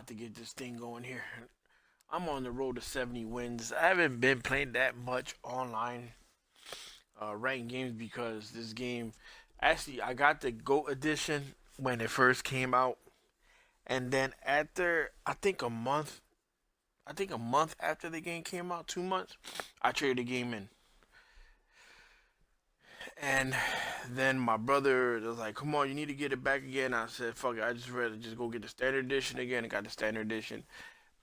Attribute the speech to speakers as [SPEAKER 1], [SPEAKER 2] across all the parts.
[SPEAKER 1] about to get this thing going here. I'm on the road to 70 wins. I haven't been playing that much online ranked games because this game, actually, I got the GOAT edition when it first came out, and then after I think a month after the game came out, 2 months, I traded the game in. And then my brother was like, "Come on, you need to get it back again." I said, "Fuck it, I just rather just go get the standard edition again." And got the standard edition.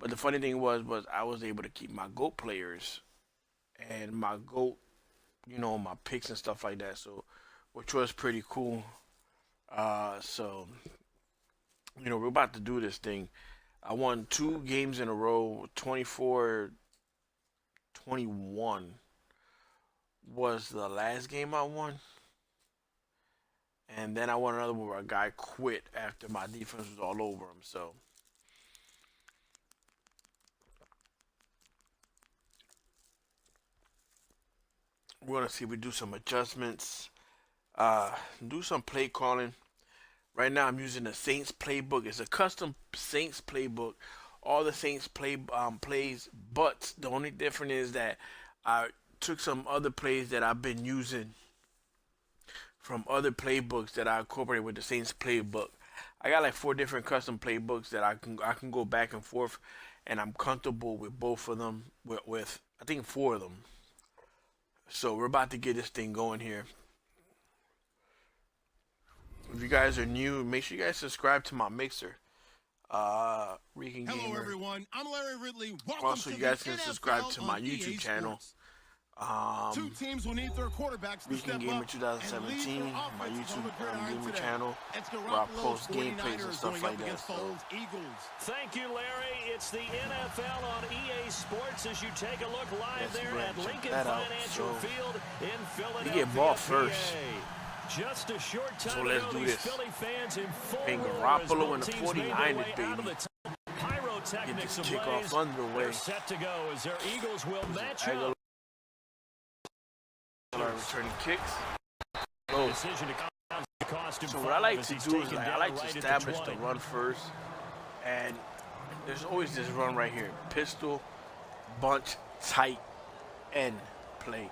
[SPEAKER 1] But the funny thing was I was able to keep my GOAT players and my GOAT, my picks and stuff like that. So, which was pretty cool. So we're about to do this thing. I won 2 games in a row. 24-21 was the last game I won. And then I won another one where a guy quit after my defense was all over him. So we're gonna see if we do some adjustments, do some play calling. Right now, I'm using the Saints playbook. It's a custom Saints playbook. All the Saints plays, but the only difference is that I took some other plays that I've been using from other playbooks that I incorporated with the Saints playbook. I got like 4 different custom playbooks that I can go back and forth, and I'm comfortable with both of them. With I think 4 of them. So we're about to get this thing going here. If you guys are new, make sure you guys subscribe to my mixer. Regan Gamer.
[SPEAKER 2] Hello, everyone. I'm Larry Ridley. Welcome
[SPEAKER 1] Also,
[SPEAKER 2] to
[SPEAKER 1] you guys
[SPEAKER 2] the
[SPEAKER 1] can
[SPEAKER 2] NFL
[SPEAKER 1] subscribe to my
[SPEAKER 2] on
[SPEAKER 1] YouTube
[SPEAKER 2] EA
[SPEAKER 1] channel.
[SPEAKER 2] Sports. 2 teams will need their quarterbacks to
[SPEAKER 1] Regan
[SPEAKER 2] step
[SPEAKER 1] Gamer
[SPEAKER 2] up
[SPEAKER 1] 2017,
[SPEAKER 2] and lead their
[SPEAKER 1] my
[SPEAKER 2] offense on
[SPEAKER 1] YouTube
[SPEAKER 2] the gridiron
[SPEAKER 1] gamer
[SPEAKER 2] today.
[SPEAKER 1] channel,
[SPEAKER 2] It's
[SPEAKER 1] where I
[SPEAKER 2] Garoppolo's
[SPEAKER 1] post gameplays and
[SPEAKER 2] 49ers
[SPEAKER 1] stuff
[SPEAKER 2] going
[SPEAKER 1] like
[SPEAKER 2] up
[SPEAKER 1] that.
[SPEAKER 2] against
[SPEAKER 1] So
[SPEAKER 2] Foles Eagles.
[SPEAKER 3] Thank you, Larry. It's the NFL on EA Sports as you take a look live
[SPEAKER 1] yes,
[SPEAKER 3] there at Lincoln
[SPEAKER 1] that out.
[SPEAKER 3] Financial
[SPEAKER 1] So
[SPEAKER 3] Field in
[SPEAKER 1] we
[SPEAKER 3] Philadelphia.
[SPEAKER 1] get ball first.
[SPEAKER 3] Just a short time
[SPEAKER 1] So let's
[SPEAKER 3] ago,
[SPEAKER 1] do
[SPEAKER 3] these
[SPEAKER 1] this.
[SPEAKER 3] Philly fans in full
[SPEAKER 1] And
[SPEAKER 3] roar as
[SPEAKER 1] Garoppolo
[SPEAKER 3] both
[SPEAKER 1] and the
[SPEAKER 3] teams made their
[SPEAKER 1] 49ers,
[SPEAKER 3] way out of
[SPEAKER 1] baby.
[SPEAKER 3] the pyrotechnics
[SPEAKER 1] Get this
[SPEAKER 3] ablaze.
[SPEAKER 1] kickoff underway.
[SPEAKER 3] They're set to go as their Eagles will match
[SPEAKER 1] Aguilar
[SPEAKER 3] up.
[SPEAKER 1] returning kicks. Oh.
[SPEAKER 3] Decision to cost him
[SPEAKER 1] So what I like
[SPEAKER 3] as
[SPEAKER 1] to
[SPEAKER 3] he's
[SPEAKER 1] do is
[SPEAKER 3] taken
[SPEAKER 1] I
[SPEAKER 3] down
[SPEAKER 1] like
[SPEAKER 3] right
[SPEAKER 1] to
[SPEAKER 3] at the
[SPEAKER 1] establish the
[SPEAKER 3] 20.
[SPEAKER 1] run first, and there's always this run right here: pistol, bunch, tight end play,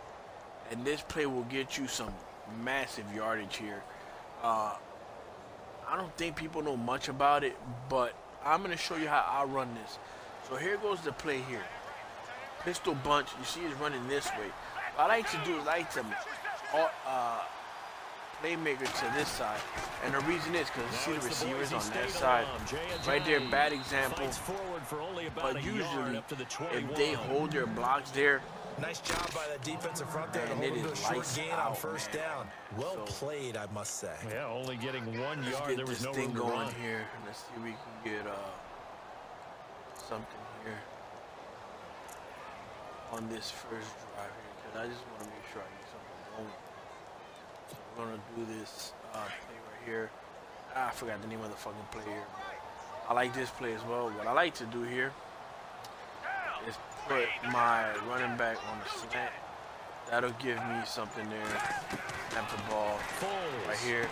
[SPEAKER 1] and this play will get you some massive yardage here. I don't think people know much about it, but I'm gonna show you how I run this. So here goes the play here: pistol bunch. You see, he's running this way. What I like to do is I like to playmaker to this side, and the reason is because you see the receivers on that side right there. Bad example, but usually if they hold their blocks there,
[SPEAKER 4] nice job by the defensive front there to
[SPEAKER 1] man,
[SPEAKER 4] hold
[SPEAKER 1] it
[SPEAKER 4] them to a
[SPEAKER 1] is
[SPEAKER 4] short
[SPEAKER 1] lights
[SPEAKER 4] gain on
[SPEAKER 1] out,
[SPEAKER 4] first
[SPEAKER 1] man.
[SPEAKER 4] down. Well
[SPEAKER 1] So,
[SPEAKER 4] played, I must say.
[SPEAKER 3] Yeah, only getting 1
[SPEAKER 1] let's
[SPEAKER 3] yard.
[SPEAKER 1] get
[SPEAKER 3] There was
[SPEAKER 1] this
[SPEAKER 3] no
[SPEAKER 1] thing
[SPEAKER 3] room to
[SPEAKER 1] going
[SPEAKER 3] run.
[SPEAKER 1] here. Let's see if we can get something here on this first drive here, because I just want to make sure I get something going. So we're gonna do this play right here. I forgot the name of the fucking play here. I like this play as well. What I like to do here is put my running back on the slant. That'll give me something there. Snap the ball right here.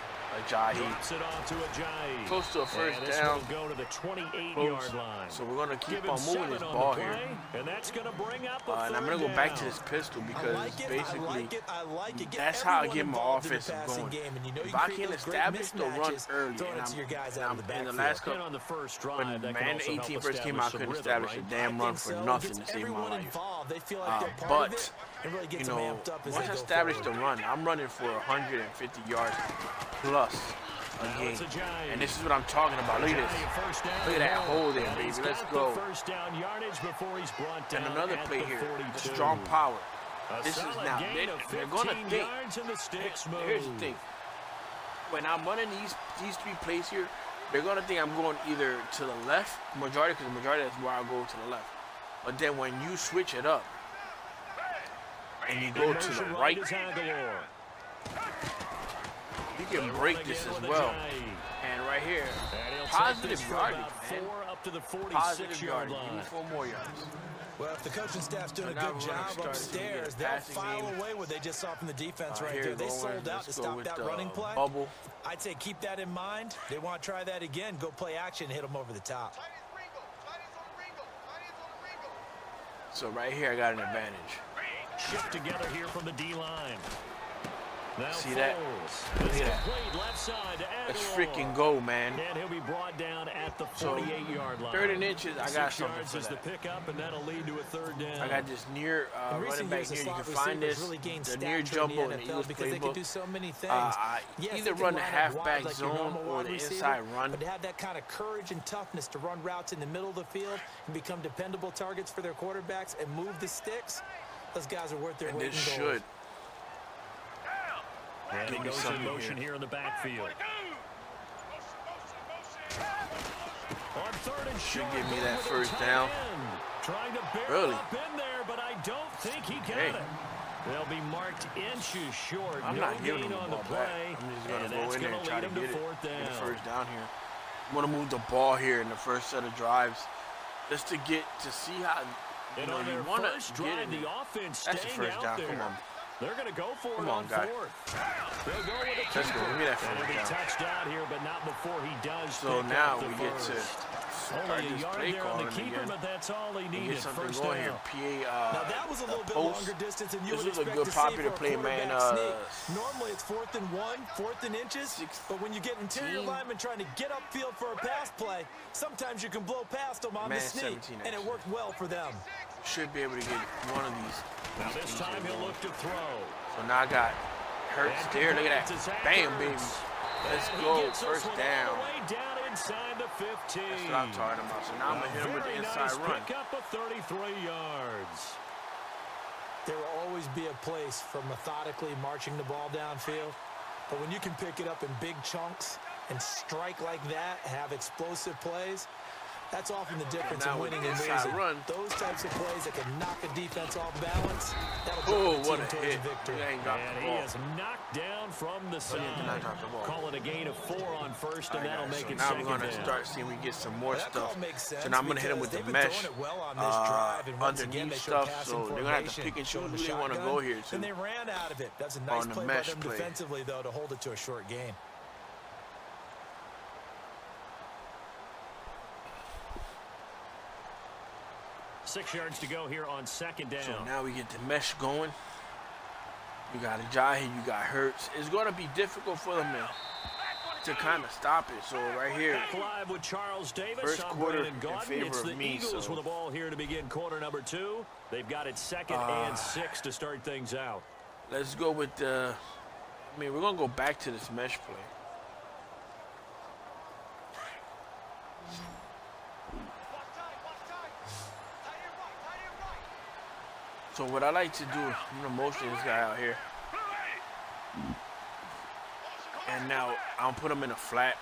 [SPEAKER 1] Ajayi.
[SPEAKER 3] Drops it off to Ajayi.
[SPEAKER 1] Close to a first
[SPEAKER 3] And this
[SPEAKER 1] down.
[SPEAKER 3] will go to the 28-yard line.
[SPEAKER 1] So we're gonna
[SPEAKER 3] Give
[SPEAKER 1] keep
[SPEAKER 3] him
[SPEAKER 1] on moving
[SPEAKER 3] 7
[SPEAKER 1] this
[SPEAKER 3] on
[SPEAKER 1] ball
[SPEAKER 3] the
[SPEAKER 1] here.
[SPEAKER 3] play, and that's going to bring up a
[SPEAKER 1] And I'm
[SPEAKER 3] third
[SPEAKER 1] gonna go back to
[SPEAKER 3] down.
[SPEAKER 1] this pistol
[SPEAKER 4] I
[SPEAKER 1] because
[SPEAKER 4] like it,
[SPEAKER 1] basically
[SPEAKER 4] I like it. Get
[SPEAKER 1] that's how I
[SPEAKER 4] everyone
[SPEAKER 1] get my
[SPEAKER 4] involved in the
[SPEAKER 1] offensive
[SPEAKER 4] passing
[SPEAKER 1] going.
[SPEAKER 4] game, and you know
[SPEAKER 1] If
[SPEAKER 4] you
[SPEAKER 1] I
[SPEAKER 4] create
[SPEAKER 1] can
[SPEAKER 4] those great
[SPEAKER 1] establish the run
[SPEAKER 4] mismatches,
[SPEAKER 1] early,
[SPEAKER 4] throwing
[SPEAKER 1] and
[SPEAKER 4] it to your guys
[SPEAKER 1] I'm
[SPEAKER 4] out of the
[SPEAKER 1] in the
[SPEAKER 4] backfield.
[SPEAKER 1] last
[SPEAKER 3] And
[SPEAKER 1] couple,
[SPEAKER 3] on the first
[SPEAKER 1] when
[SPEAKER 3] drive, that can
[SPEAKER 1] Madden
[SPEAKER 3] also help
[SPEAKER 1] 18 first came out, I
[SPEAKER 3] establish
[SPEAKER 1] couldn't
[SPEAKER 3] some rhythm,
[SPEAKER 1] establish a
[SPEAKER 3] right?
[SPEAKER 1] damn
[SPEAKER 4] I
[SPEAKER 1] run
[SPEAKER 4] think
[SPEAKER 1] for
[SPEAKER 4] so.
[SPEAKER 1] nothing
[SPEAKER 4] Gets
[SPEAKER 1] to save my
[SPEAKER 4] everyone
[SPEAKER 1] life.
[SPEAKER 4] involved. They feel like they're part of it. It really gets them amped up as
[SPEAKER 1] Once
[SPEAKER 4] they
[SPEAKER 1] I
[SPEAKER 4] go
[SPEAKER 1] establish
[SPEAKER 4] forward.
[SPEAKER 1] the run, I'm running for 150 yards plus a game. And this is what I'm talking about. Look at this. Look at that hole there, baby. Let's go.
[SPEAKER 3] First down yardage before he's brought down
[SPEAKER 1] And another
[SPEAKER 3] at
[SPEAKER 1] play
[SPEAKER 3] the
[SPEAKER 1] here.
[SPEAKER 3] 42.
[SPEAKER 1] Strong power.
[SPEAKER 3] A
[SPEAKER 1] This is
[SPEAKER 3] solid
[SPEAKER 1] now.
[SPEAKER 3] gain of
[SPEAKER 1] They're gonna
[SPEAKER 3] 15
[SPEAKER 1] think.
[SPEAKER 3] yards and the sticks move.
[SPEAKER 1] Here's the thing. When I'm running these 3 plays here, they're gonna think I'm going either to the left, majority, because the majority is where I go to the left. But then when you switch it up and you go to the right, you can break this as well. And right here, positive yardage, man.
[SPEAKER 3] 4 up to the
[SPEAKER 1] Positive
[SPEAKER 3] 46-yard
[SPEAKER 1] yardage. Give me
[SPEAKER 3] line.
[SPEAKER 1] 4 more yards.
[SPEAKER 4] Well, if the coaching staff's doing
[SPEAKER 1] So
[SPEAKER 4] a
[SPEAKER 1] now
[SPEAKER 4] good
[SPEAKER 1] we're gonna
[SPEAKER 4] job
[SPEAKER 1] start to get
[SPEAKER 4] upstairs,
[SPEAKER 1] a
[SPEAKER 4] they'll
[SPEAKER 1] passing
[SPEAKER 4] file
[SPEAKER 1] game.
[SPEAKER 4] away what they just saw from the defense right
[SPEAKER 1] Here
[SPEAKER 4] there. They
[SPEAKER 1] going.
[SPEAKER 4] sold out
[SPEAKER 1] Let's
[SPEAKER 4] to
[SPEAKER 1] go
[SPEAKER 4] stop
[SPEAKER 1] with
[SPEAKER 4] that
[SPEAKER 1] the
[SPEAKER 4] running play.
[SPEAKER 1] bubble.
[SPEAKER 4] I'd say keep that in mind. They want to try that again. Go play action, hit them over the top.
[SPEAKER 1] So right here, I got an advantage.
[SPEAKER 3] Shift together here from the D-line. Now
[SPEAKER 1] See that?
[SPEAKER 3] Look
[SPEAKER 1] at that.
[SPEAKER 3] Left side to
[SPEAKER 1] Let's
[SPEAKER 3] Aguilar.
[SPEAKER 1] freaking go, man.
[SPEAKER 3] And he'll be brought down at the 48-yard line.
[SPEAKER 1] 3rd and inches, I got
[SPEAKER 3] 6
[SPEAKER 1] something
[SPEAKER 3] yards
[SPEAKER 1] for
[SPEAKER 3] is
[SPEAKER 1] that.
[SPEAKER 3] the pickup, and that'll lead to a 3rd down.
[SPEAKER 1] I got this near running back here. You can find this, the near jumbo in the Eagles
[SPEAKER 4] because they can do
[SPEAKER 1] playbook.
[SPEAKER 4] so many things. Yes,
[SPEAKER 1] Either
[SPEAKER 4] they can
[SPEAKER 1] run the
[SPEAKER 4] line up
[SPEAKER 1] halfback
[SPEAKER 4] wide like your
[SPEAKER 1] zone
[SPEAKER 4] normal
[SPEAKER 1] or
[SPEAKER 4] wide
[SPEAKER 1] the
[SPEAKER 4] receiver,
[SPEAKER 1] inside run.
[SPEAKER 4] but to have that kind of courage and toughness to run routes in the middle of the field and become dependable targets for their quarterbacks and move the sticks, those guys are worth their
[SPEAKER 1] And
[SPEAKER 4] weight
[SPEAKER 1] this
[SPEAKER 4] in gold.
[SPEAKER 1] should.
[SPEAKER 3] And he
[SPEAKER 1] Give me
[SPEAKER 3] goes in
[SPEAKER 1] something
[SPEAKER 3] motion
[SPEAKER 1] here.
[SPEAKER 3] here in the backfield. On 3rd and
[SPEAKER 1] Should
[SPEAKER 3] short,
[SPEAKER 1] give me that
[SPEAKER 3] with a
[SPEAKER 1] first
[SPEAKER 3] tight
[SPEAKER 1] down.
[SPEAKER 3] end. Trying to barrel
[SPEAKER 1] Really?
[SPEAKER 3] up in there, but I don't think he got
[SPEAKER 1] Hey.
[SPEAKER 3] it. They'll be marked inches short.
[SPEAKER 1] I'm
[SPEAKER 3] no
[SPEAKER 1] not giving
[SPEAKER 3] gain
[SPEAKER 1] him
[SPEAKER 3] on
[SPEAKER 1] the
[SPEAKER 3] the
[SPEAKER 1] ball back.
[SPEAKER 3] play.
[SPEAKER 1] I'm just going
[SPEAKER 3] and
[SPEAKER 1] to go
[SPEAKER 3] that's
[SPEAKER 1] in there
[SPEAKER 3] gonna
[SPEAKER 1] and try
[SPEAKER 3] lead
[SPEAKER 1] to
[SPEAKER 3] him
[SPEAKER 1] get
[SPEAKER 3] to
[SPEAKER 1] it.
[SPEAKER 3] 4th
[SPEAKER 1] Get the
[SPEAKER 3] down.
[SPEAKER 1] first down here. I'm going to move the ball here in the first set of drives just to see how,
[SPEAKER 3] And
[SPEAKER 1] you
[SPEAKER 3] on their
[SPEAKER 1] want
[SPEAKER 3] first
[SPEAKER 1] to get
[SPEAKER 3] drive,
[SPEAKER 1] it.
[SPEAKER 3] the offense
[SPEAKER 1] That's the
[SPEAKER 3] staying
[SPEAKER 1] first
[SPEAKER 3] out
[SPEAKER 1] down.
[SPEAKER 3] there.
[SPEAKER 1] Come on.
[SPEAKER 3] They're going to go for
[SPEAKER 1] Come
[SPEAKER 3] it
[SPEAKER 1] on,
[SPEAKER 3] on
[SPEAKER 1] guy.
[SPEAKER 3] 4th. They'll go with a keeper.
[SPEAKER 1] Let's go. Give me that
[SPEAKER 3] And he'll be
[SPEAKER 1] first down.
[SPEAKER 3] touched out here, but not before he does.
[SPEAKER 1] So
[SPEAKER 3] pick
[SPEAKER 1] now
[SPEAKER 3] up the
[SPEAKER 1] we get to
[SPEAKER 3] first.
[SPEAKER 1] start
[SPEAKER 3] Only a
[SPEAKER 1] this
[SPEAKER 3] yard
[SPEAKER 1] play
[SPEAKER 3] there on the
[SPEAKER 1] calling
[SPEAKER 3] keeper,
[SPEAKER 1] again.
[SPEAKER 3] but that's all he
[SPEAKER 1] And
[SPEAKER 3] needed.
[SPEAKER 1] get something
[SPEAKER 3] First
[SPEAKER 1] going
[SPEAKER 3] down.
[SPEAKER 1] here.
[SPEAKER 4] Now that was a little bit
[SPEAKER 1] post.
[SPEAKER 4] longer distance than you
[SPEAKER 1] This
[SPEAKER 4] would
[SPEAKER 1] was a
[SPEAKER 4] expect
[SPEAKER 1] good
[SPEAKER 4] to
[SPEAKER 1] popular
[SPEAKER 4] see for a
[SPEAKER 1] play, man.
[SPEAKER 4] quarterback sneak. Normally it's 4th and 1, 4th and inches,
[SPEAKER 1] 16.
[SPEAKER 4] but when you get interior linemen trying to get upfield for a pass play, sometimes you can blow past them on the
[SPEAKER 1] Man,
[SPEAKER 4] sneak,
[SPEAKER 1] 17
[SPEAKER 4] and it
[SPEAKER 1] actually.
[SPEAKER 4] worked well for them.
[SPEAKER 1] Should be able to get one of these.
[SPEAKER 3] Now this time he'll look to throw.
[SPEAKER 1] So now I got Hurts
[SPEAKER 3] And
[SPEAKER 1] there. Look at
[SPEAKER 3] completes
[SPEAKER 1] that.
[SPEAKER 3] his
[SPEAKER 1] Bam,
[SPEAKER 3] Hurts.
[SPEAKER 1] baby. Let's
[SPEAKER 3] And he
[SPEAKER 1] go.
[SPEAKER 3] gets this
[SPEAKER 1] First
[SPEAKER 3] one
[SPEAKER 1] down.
[SPEAKER 3] all the way down inside the 15.
[SPEAKER 1] That's what I'm talking about. So now I'm going to hit him with the
[SPEAKER 3] Very
[SPEAKER 1] inside
[SPEAKER 3] nice
[SPEAKER 1] run.
[SPEAKER 3] pick up of 33 yards.
[SPEAKER 4] There will always be a place for methodically marching the ball downfield, but when you can pick it up in big chunks and strike like that, have explosive plays, that's often the difference
[SPEAKER 1] Now
[SPEAKER 4] in
[SPEAKER 1] with
[SPEAKER 4] winning
[SPEAKER 1] the
[SPEAKER 4] and
[SPEAKER 1] inside
[SPEAKER 4] losing.
[SPEAKER 1] run.
[SPEAKER 4] Those types of plays that can knock a defense off balance, that'll
[SPEAKER 1] Oh,
[SPEAKER 4] drive the
[SPEAKER 1] what
[SPEAKER 4] team
[SPEAKER 1] a
[SPEAKER 4] towards
[SPEAKER 1] hit.
[SPEAKER 4] a victory.
[SPEAKER 1] He ain't got
[SPEAKER 3] And
[SPEAKER 1] the
[SPEAKER 3] he
[SPEAKER 1] ball.
[SPEAKER 3] is knocked down from the
[SPEAKER 1] he did not drop the
[SPEAKER 3] side.
[SPEAKER 1] ball.
[SPEAKER 3] Call it a gain of 4 on first, and
[SPEAKER 1] All right,
[SPEAKER 3] that'll
[SPEAKER 1] guys,
[SPEAKER 3] make
[SPEAKER 1] so
[SPEAKER 3] it
[SPEAKER 1] now
[SPEAKER 3] second
[SPEAKER 1] we're going to
[SPEAKER 3] down.
[SPEAKER 1] start seeing we get some more
[SPEAKER 4] That
[SPEAKER 1] stuff.
[SPEAKER 4] call makes sense
[SPEAKER 1] So now I'm going to hit him with
[SPEAKER 4] because
[SPEAKER 1] the
[SPEAKER 4] they've been
[SPEAKER 1] mesh
[SPEAKER 4] throwing it well on this drive, and once again,
[SPEAKER 1] underneath
[SPEAKER 4] they show
[SPEAKER 1] stuff.
[SPEAKER 4] passing
[SPEAKER 1] So they're going to have to
[SPEAKER 4] formation,
[SPEAKER 1] pick and choose
[SPEAKER 4] showing
[SPEAKER 1] who
[SPEAKER 4] the
[SPEAKER 1] they want to
[SPEAKER 4] shotgun,
[SPEAKER 1] go here to.
[SPEAKER 4] and they ran out of it. That's a nice
[SPEAKER 1] On the
[SPEAKER 4] play by
[SPEAKER 1] mesh
[SPEAKER 4] them
[SPEAKER 1] play.
[SPEAKER 4] defensively, though, to hold it to a short gain.
[SPEAKER 3] Six yards to go here on second down.
[SPEAKER 1] So now we get the mesh going. You got Ajayi, you got Hurts. It's going to be difficult for them to kind of stop it. So right here,
[SPEAKER 3] Back live with Charles Davis.
[SPEAKER 1] First
[SPEAKER 3] I'm
[SPEAKER 1] quarter
[SPEAKER 3] Brandon
[SPEAKER 1] in
[SPEAKER 3] Gaudin.
[SPEAKER 1] favor
[SPEAKER 3] It's
[SPEAKER 1] of
[SPEAKER 3] the
[SPEAKER 1] me,
[SPEAKER 3] Eagles
[SPEAKER 1] so-
[SPEAKER 3] with the ball here to begin quarter number 2. They've got it 2nd and 6 to start things out.
[SPEAKER 1] let's go with the. I mean, we're going to go back to this mesh play. So what I like to do, I'm going to motion this guy out here. And now I'll put him in a flat.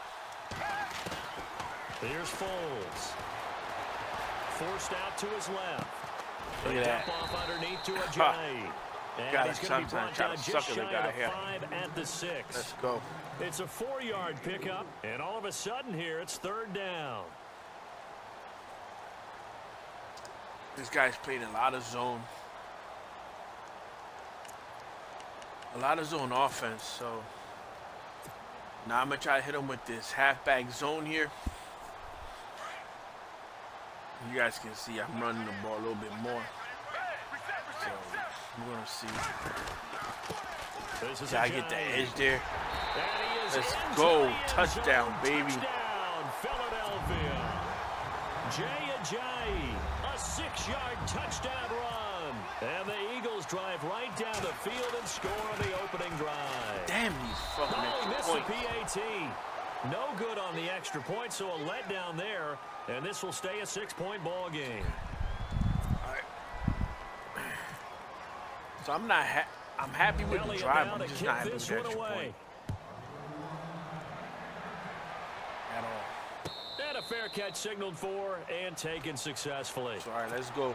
[SPEAKER 3] Here's Foles. Forced out to his left.
[SPEAKER 1] Look
[SPEAKER 3] They
[SPEAKER 1] at that.
[SPEAKER 3] dump off underneath to Ajayi. And
[SPEAKER 1] Gotta
[SPEAKER 3] he's going to be
[SPEAKER 1] sometimes
[SPEAKER 3] brought
[SPEAKER 1] try to
[SPEAKER 3] down just
[SPEAKER 1] sucker the
[SPEAKER 3] shy
[SPEAKER 1] guy
[SPEAKER 3] of
[SPEAKER 1] here.
[SPEAKER 3] 5 at the 6.
[SPEAKER 1] Let's go.
[SPEAKER 3] It's a 4-yard pickup, and all of a sudden here, it's 3rd down.
[SPEAKER 1] This guy's played a lot of zone. A lot of zone offense, so now I'm going to try to hit him with this halfback zone here. You guys can see I'm running the ball a little bit more. So we're going to see.
[SPEAKER 3] This is
[SPEAKER 1] Did I get the
[SPEAKER 3] Ajayi.
[SPEAKER 1] edge there?
[SPEAKER 3] And he is
[SPEAKER 1] Let's
[SPEAKER 3] into
[SPEAKER 1] go.
[SPEAKER 3] the end
[SPEAKER 1] Touchdown,
[SPEAKER 3] zone.
[SPEAKER 1] baby.
[SPEAKER 3] Touchdown, Philadelphia. Jay Ajayi, a 6-yard touchdown run. And the Eagles drive right down the field and score on the opening drive.
[SPEAKER 1] Damn these fucking
[SPEAKER 3] Oh, he
[SPEAKER 1] extra
[SPEAKER 3] missed
[SPEAKER 1] points.
[SPEAKER 3] the PAT. No good on the extra point, so a letdown there. And this will stay a 6-point ball game.
[SPEAKER 1] All right. So I'm not I'm happy with the
[SPEAKER 3] Elliott
[SPEAKER 1] drive.
[SPEAKER 3] now
[SPEAKER 1] I'm
[SPEAKER 3] to
[SPEAKER 1] just
[SPEAKER 3] kick
[SPEAKER 1] not happy with
[SPEAKER 3] this
[SPEAKER 1] the
[SPEAKER 3] one
[SPEAKER 1] extra
[SPEAKER 3] away.
[SPEAKER 1] point at all.
[SPEAKER 3] And a fair catch signaled for and taken successfully.
[SPEAKER 1] So, all right, let's go.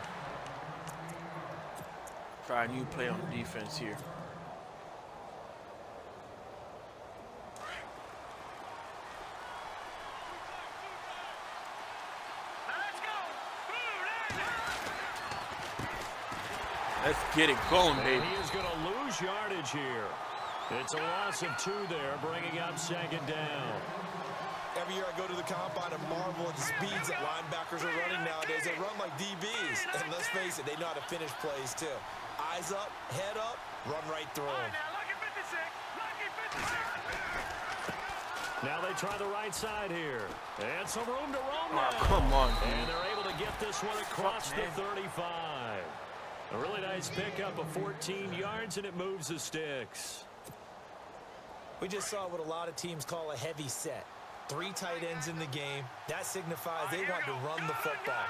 [SPEAKER 1] Try a new play on defense here. Let's get it going,
[SPEAKER 3] And
[SPEAKER 1] baby.
[SPEAKER 3] he is going to lose yardage here. It's a loss of 2 there, bringing up 2nd down.
[SPEAKER 4] Every year I go to the combine and marvel at the speeds that linebackers are running nowadays. They run like DBs. And let's face it, they know how to finish plays too. Eyes up, head up, run right through them.
[SPEAKER 3] Now they try the right side here. And some room to roam now.
[SPEAKER 1] Oh, come on, dude.
[SPEAKER 3] And they're able to get this one across the 35. A really nice pickup of 14 yards, and it moves the sticks.
[SPEAKER 4] We just saw what a lot of teams call a heavy set. 3 tight ends in the game. That signifies they want to run the football.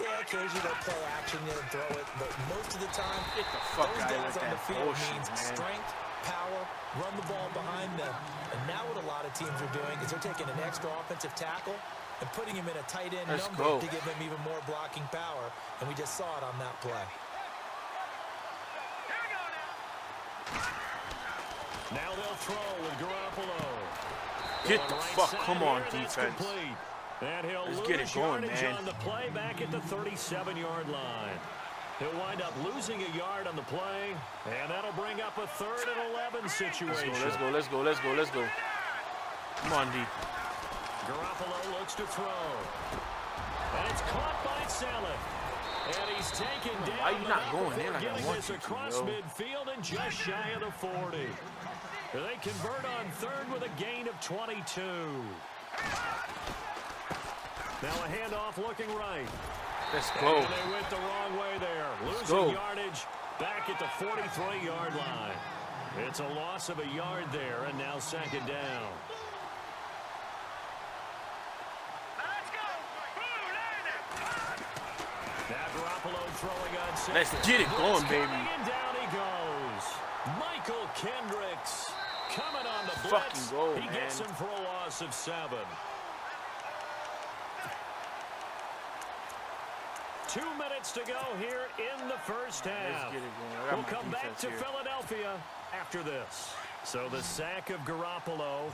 [SPEAKER 4] Yeah, occasionally they'll play action and throw it, but most of the time,
[SPEAKER 1] Get the fuck
[SPEAKER 4] those
[SPEAKER 1] out
[SPEAKER 4] guys
[SPEAKER 1] of
[SPEAKER 4] on the
[SPEAKER 1] that
[SPEAKER 4] field
[SPEAKER 1] bullshit,
[SPEAKER 4] means
[SPEAKER 1] man.
[SPEAKER 4] strength, power, run the ball behind them. And now what a lot of teams are doing is they're taking an extra offensive tackle and putting him in a tight end
[SPEAKER 1] Let's
[SPEAKER 4] number
[SPEAKER 1] go.
[SPEAKER 4] to give him even more blocking power, and we just saw it on that play.
[SPEAKER 3] Now they'll throw with Garoppolo.
[SPEAKER 1] Get the
[SPEAKER 3] Going right
[SPEAKER 1] fuck,
[SPEAKER 3] side
[SPEAKER 1] come on,
[SPEAKER 3] here, that's
[SPEAKER 1] defense.
[SPEAKER 3] complete. And he'll
[SPEAKER 1] Let's
[SPEAKER 3] lose
[SPEAKER 1] get it going,
[SPEAKER 3] yardage
[SPEAKER 1] man.
[SPEAKER 3] on the play back at the 37-yard line. He'll wind up losing a yard on the play, and that'll bring up a 3rd and 11 situation.
[SPEAKER 1] Let's go, let's go, let's go, let's go. Come on, D.
[SPEAKER 3] Garoppolo looks to throw. And it's caught by Saleh. And he's taken down.
[SPEAKER 1] Why you not going in like I
[SPEAKER 3] getting
[SPEAKER 1] want
[SPEAKER 3] this
[SPEAKER 1] you to,
[SPEAKER 3] across
[SPEAKER 1] yo?
[SPEAKER 3] midfield and just shy of the 40. They convert on 3rd with a gain of 22. Now a handoff looking right.
[SPEAKER 1] Let's go.
[SPEAKER 3] And they went the wrong way there.
[SPEAKER 1] Let's
[SPEAKER 3] Losing
[SPEAKER 1] go.
[SPEAKER 3] yardage back at the 43-yard line. It's a loss of a yard there, and now 2nd down. Now Garoppolo throwing on 2nd.
[SPEAKER 1] Let's get it going, baby.
[SPEAKER 3] And down he goes. Michael Kendricks coming on the blitz.
[SPEAKER 1] Fucking go,
[SPEAKER 3] he gets
[SPEAKER 1] man.
[SPEAKER 3] him for a loss of 7. 2 minutes to go here in the first half.
[SPEAKER 1] Let's get it going. I got
[SPEAKER 3] We'll
[SPEAKER 1] my
[SPEAKER 3] come back
[SPEAKER 1] defense
[SPEAKER 3] to
[SPEAKER 1] here.
[SPEAKER 3] Philadelphia after this. So the sack of Garoppolo.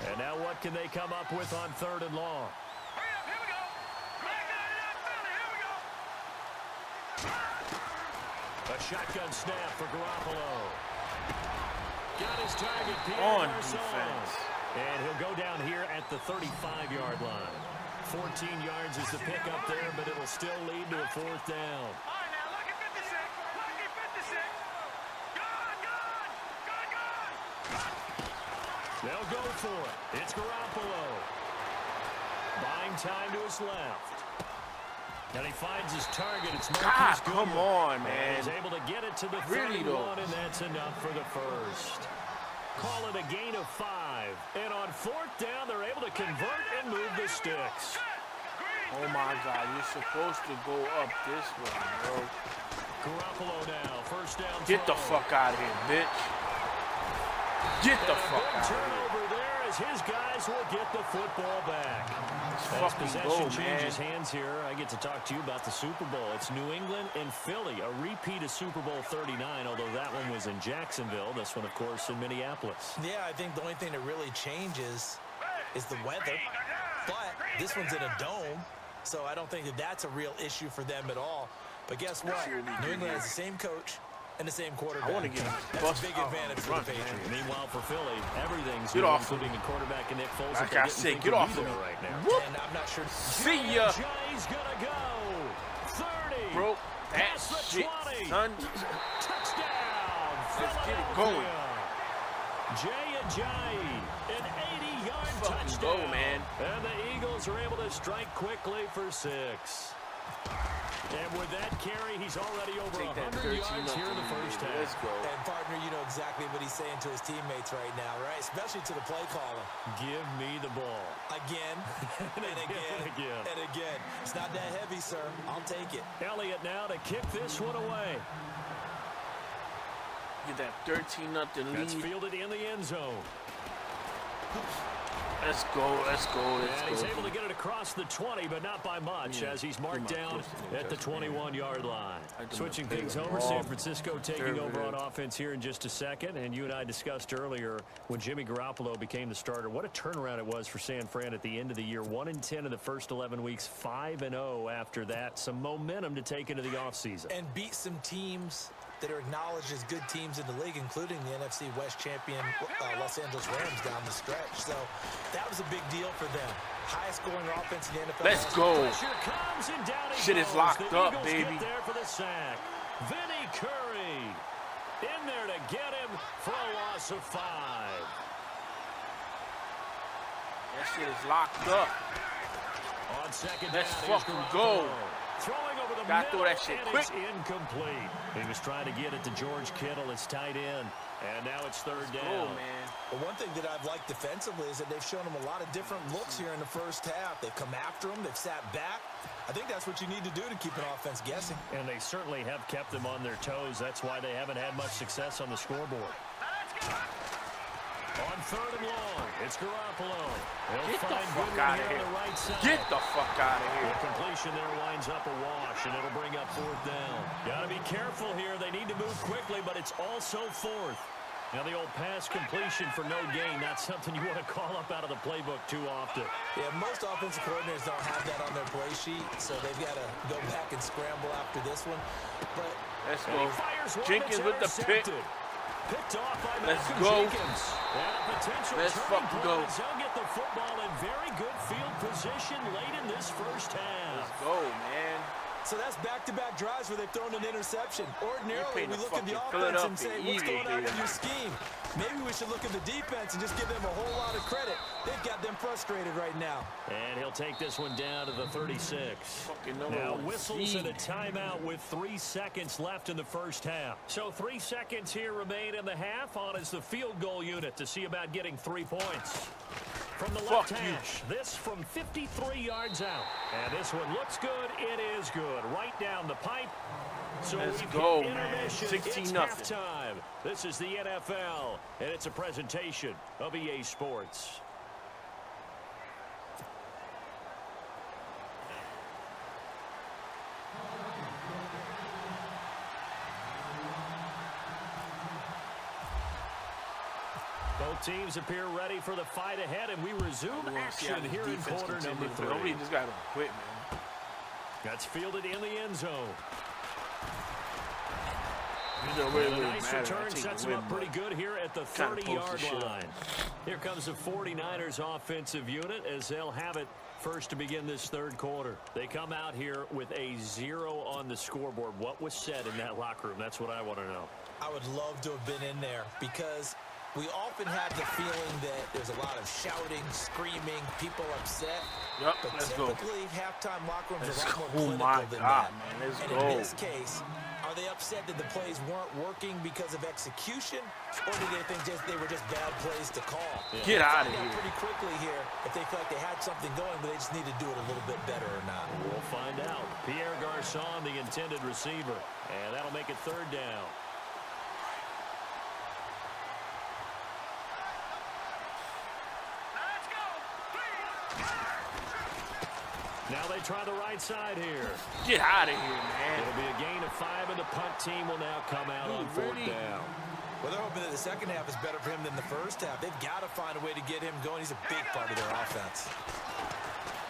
[SPEAKER 3] And now what can they come up with on 3rd and long? A shotgun snap for Garoppolo. Got his target, Pierre
[SPEAKER 1] On
[SPEAKER 3] Garçon.
[SPEAKER 1] defense.
[SPEAKER 3] And he'll go down here at the 35-yard line. 14 yards is the pickup there, but it'll still lead to a 4th down. They'll go for it. It's Garoppolo. Buying time to his left. And he finds his target. It's
[SPEAKER 1] God,
[SPEAKER 3] Marquise
[SPEAKER 1] come
[SPEAKER 3] Goodwin.
[SPEAKER 1] on,
[SPEAKER 3] And
[SPEAKER 1] man.
[SPEAKER 3] he's able to get it to the
[SPEAKER 1] Really,
[SPEAKER 3] 31,
[SPEAKER 1] though.
[SPEAKER 3] and that's enough for the first. Call it a gain of 5. And on 4th down, they're able to convert and move the sticks.
[SPEAKER 1] Oh, my God. You're supposed to go up this way, bro.
[SPEAKER 3] Garoppolo now, 1st down.
[SPEAKER 1] Get the
[SPEAKER 3] throw.
[SPEAKER 1] fuck out of here, bitch. Get the
[SPEAKER 3] And a
[SPEAKER 1] fuck
[SPEAKER 3] big
[SPEAKER 1] out of here.
[SPEAKER 3] turnover there as his guys will get the football back. As
[SPEAKER 1] Fucking
[SPEAKER 3] possession
[SPEAKER 1] go,
[SPEAKER 3] changes
[SPEAKER 1] man.
[SPEAKER 3] hands here, I get to talk to you about the Super Bowl. It's New England and Philly, a repeat of Super Bowl 39, although that one was in Jacksonville. This one, of course, in Minneapolis.
[SPEAKER 4] Yeah, I think the only thing that really changes is the weather. But this one's in a dome, so I don't think that that's a real issue for them at all. But guess what? New England has the same coach and the same quarterback.
[SPEAKER 1] I want to get
[SPEAKER 4] That's
[SPEAKER 1] bust
[SPEAKER 4] a big
[SPEAKER 1] out
[SPEAKER 4] advantage
[SPEAKER 1] on
[SPEAKER 4] for
[SPEAKER 1] run,
[SPEAKER 4] the
[SPEAKER 1] man.
[SPEAKER 4] Patriots.
[SPEAKER 3] Meanwhile, for Philly, everything's
[SPEAKER 1] Get
[SPEAKER 3] new,
[SPEAKER 1] off of
[SPEAKER 3] including
[SPEAKER 1] me.
[SPEAKER 3] the quarterback and Nick Foles.
[SPEAKER 1] Like
[SPEAKER 3] that
[SPEAKER 1] I
[SPEAKER 3] they
[SPEAKER 1] said,
[SPEAKER 3] didn't
[SPEAKER 1] get
[SPEAKER 3] think
[SPEAKER 1] off
[SPEAKER 3] would
[SPEAKER 1] of
[SPEAKER 3] be
[SPEAKER 1] me.
[SPEAKER 3] there right now.
[SPEAKER 1] Whoop.
[SPEAKER 4] And I'm not sure.
[SPEAKER 1] See ya.
[SPEAKER 3] Jay's gonna go. 30.
[SPEAKER 1] Bro, that
[SPEAKER 3] Past the
[SPEAKER 1] shit,
[SPEAKER 3] 20.
[SPEAKER 1] son.
[SPEAKER 3] Touchdown.
[SPEAKER 1] Let's get it
[SPEAKER 3] Philadelphia. Jay Ajayi, an 80-yard
[SPEAKER 1] Fucking
[SPEAKER 3] touchdown.
[SPEAKER 1] go, man.
[SPEAKER 3] And the Eagles are able to strike quickly for 6. And with that carry, he's already over
[SPEAKER 1] Take that
[SPEAKER 3] 100
[SPEAKER 1] 13
[SPEAKER 3] yards here in the first half.
[SPEAKER 1] Let's go.
[SPEAKER 4] And partner, you know exactly what he's saying to his teammates right now, right? Especially to the play caller.
[SPEAKER 3] Give me the ball.
[SPEAKER 4] Again, and again, and again. It's not that heavy, sir. I'll take it.
[SPEAKER 3] Elliott now to kick this one away.
[SPEAKER 1] Get that 13-0
[SPEAKER 3] That's
[SPEAKER 1] lead.
[SPEAKER 3] fielded in the end zone.
[SPEAKER 1] Let's go, let's go, let's
[SPEAKER 3] And
[SPEAKER 1] go.
[SPEAKER 3] he's able to get it across the 20, but not by much,
[SPEAKER 1] Yeah,
[SPEAKER 3] as he's marked
[SPEAKER 1] too much
[SPEAKER 3] down
[SPEAKER 1] pushing
[SPEAKER 3] at the
[SPEAKER 1] just, man.
[SPEAKER 3] 21-yard line.
[SPEAKER 1] I do
[SPEAKER 3] Switching
[SPEAKER 1] not
[SPEAKER 3] things
[SPEAKER 1] play
[SPEAKER 3] over,
[SPEAKER 1] the
[SPEAKER 3] San
[SPEAKER 1] ball.
[SPEAKER 3] Francisco taking over on
[SPEAKER 1] Conservative.
[SPEAKER 3] offense here in just a second. And you and I discussed earlier when Jimmy Garoppolo became the starter, what a turnaround it was for San Fran at the end of the year. 1-10 in the first 11 weeks, 5-0 after that. Some momentum to take into the offseason.
[SPEAKER 4] And beat some teams that are acknowledged as good teams in the league, including the NFC West champion Los Angeles Rams down the stretch. So that was a big deal for them. Highest scoring offense in the NFL.
[SPEAKER 1] Let's go.
[SPEAKER 3] Comes and down he
[SPEAKER 1] Shit is
[SPEAKER 3] goes.
[SPEAKER 1] locked
[SPEAKER 3] the
[SPEAKER 1] up,
[SPEAKER 3] Eagles
[SPEAKER 1] baby.
[SPEAKER 3] Get there for the sack. Vinny Curry in there to get him for a loss of 5.
[SPEAKER 1] That shit is locked up.
[SPEAKER 3] On second
[SPEAKER 1] Let's
[SPEAKER 3] down,
[SPEAKER 1] fucking go.
[SPEAKER 3] Throwing over the
[SPEAKER 1] Gotta
[SPEAKER 3] middle,
[SPEAKER 1] throw that shit
[SPEAKER 3] and
[SPEAKER 1] quick.
[SPEAKER 3] it's incomplete. He was trying to get it to George Kittle, his tight end, and now it's third down.
[SPEAKER 1] Oh, man.
[SPEAKER 4] Well, one thing that I've liked defensively is that they've shown them a lot of different looks here in the first half. They've come after them. They've sat back. I think that's what you need to do to keep an offense guessing.
[SPEAKER 3] And they certainly have kept them on their toes. That's why they haven't had much success on the scoreboard. On third and long, it's Garoppolo. He'll
[SPEAKER 1] Get the
[SPEAKER 3] find
[SPEAKER 1] fuck
[SPEAKER 3] Goodwin
[SPEAKER 1] out of
[SPEAKER 3] here
[SPEAKER 1] here.
[SPEAKER 3] on the right side.
[SPEAKER 1] Get the fuck out of
[SPEAKER 3] The
[SPEAKER 1] here.
[SPEAKER 3] completion there winds up a wash, and it'll bring up fourth down. Got to be careful here. They need to move quickly, but it's also fourth. Now the old pass completion for no gain, not something you want to call up out of the playbook too often.
[SPEAKER 4] Yeah, most offensive coordinators don't have that on their play sheet, so they've got to go back and scramble after this one. But
[SPEAKER 1] Let's
[SPEAKER 3] And he
[SPEAKER 1] go.
[SPEAKER 3] fires one
[SPEAKER 1] Jenkins
[SPEAKER 3] that's
[SPEAKER 1] with the pick.
[SPEAKER 3] intercepted. Picked off by
[SPEAKER 1] Let's
[SPEAKER 3] Malcolm
[SPEAKER 1] go.
[SPEAKER 3] Jenkins. And a potential
[SPEAKER 1] Let's
[SPEAKER 3] turning
[SPEAKER 1] fucking
[SPEAKER 3] point
[SPEAKER 1] go.
[SPEAKER 3] as they'll get the football in very good field position late in this first half.
[SPEAKER 1] Let's go, man.
[SPEAKER 4] so that's back-to-back drives where they've thrown an interception. Ordinarily,
[SPEAKER 1] playing
[SPEAKER 4] we
[SPEAKER 1] the
[SPEAKER 4] look at the
[SPEAKER 1] fucking
[SPEAKER 4] offense and
[SPEAKER 1] Philadelphia
[SPEAKER 4] say, what's going on
[SPEAKER 1] Eagles
[SPEAKER 4] in
[SPEAKER 1] here.
[SPEAKER 4] your scheme? Maybe we should look at the defense and just give them a whole lot of credit. They've got them frustrated right now.
[SPEAKER 3] And he'll take this one down to the 36.
[SPEAKER 1] Fucking number
[SPEAKER 3] Now
[SPEAKER 1] one
[SPEAKER 3] whistles
[SPEAKER 1] seed.
[SPEAKER 3] and a timeout with 3 seconds left in the first half. So 3 seconds here remain in the half. On is the field goal unit to see about getting 3 points. From the left
[SPEAKER 1] Fuck you.
[SPEAKER 3] hash, this from 53 yards out. And this one looks good. It is good. Right down the pipe. So
[SPEAKER 1] Let's
[SPEAKER 3] we've
[SPEAKER 1] go,
[SPEAKER 3] hit
[SPEAKER 1] man.
[SPEAKER 3] intermission.
[SPEAKER 1] 16-0.
[SPEAKER 3] It's halftime. This is the NFL, and it's a presentation of EA Sports. Both teams appear ready for the fight ahead, and we resume
[SPEAKER 1] We wanna see how
[SPEAKER 3] action
[SPEAKER 1] this
[SPEAKER 3] here in
[SPEAKER 1] defense
[SPEAKER 3] quarter number
[SPEAKER 1] continues.
[SPEAKER 3] 3.
[SPEAKER 1] Nobody just got to quit, man.
[SPEAKER 3] That's fielded in the end zone.
[SPEAKER 1] It don't really,
[SPEAKER 3] And a
[SPEAKER 1] really
[SPEAKER 3] nice
[SPEAKER 1] matter. I
[SPEAKER 3] return
[SPEAKER 1] take
[SPEAKER 3] sets
[SPEAKER 1] the
[SPEAKER 3] him
[SPEAKER 1] win,
[SPEAKER 3] up pretty
[SPEAKER 1] but
[SPEAKER 3] good here at the
[SPEAKER 1] kinda
[SPEAKER 3] 30-yard
[SPEAKER 1] post the shit up.
[SPEAKER 3] line. Here comes the 49ers offensive unit as they'll have it first to begin this third quarter. They come out here with a 0 on the scoreboard. What was said in that locker room? That's what I want to know.
[SPEAKER 4] I would love to have been in there because we often have the feeling that there's a lot of shouting, screaming, people upset.
[SPEAKER 1] Yep,
[SPEAKER 4] But
[SPEAKER 1] let's go.
[SPEAKER 4] typically, halftime locker rooms
[SPEAKER 1] Let's
[SPEAKER 4] are a lot more
[SPEAKER 1] go. Oh,
[SPEAKER 4] clinical
[SPEAKER 1] my
[SPEAKER 4] than
[SPEAKER 1] God,
[SPEAKER 4] that.
[SPEAKER 1] man, let's
[SPEAKER 4] and
[SPEAKER 1] go.
[SPEAKER 4] in this case, are they upset that the plays weren't working because of execution, or do they think they were just bad plays to call?
[SPEAKER 3] Yeah.
[SPEAKER 1] Get out of
[SPEAKER 4] Find out
[SPEAKER 1] here.
[SPEAKER 4] pretty quickly here if they feel like they had something going, but they just need to do it a little bit better or not.
[SPEAKER 3] We'll find out. Pierre Garçon, the intended receiver. And that'll make it third down. Now they try the right side here.
[SPEAKER 1] Get out of here, man.
[SPEAKER 3] It'll be a gain of 5, and the punt team will now come out on fourth
[SPEAKER 1] really?
[SPEAKER 3] down.
[SPEAKER 4] Well, they're hoping that the second half is better for him than the first half. They've got to find a way to get him going. He's a big part of their offense.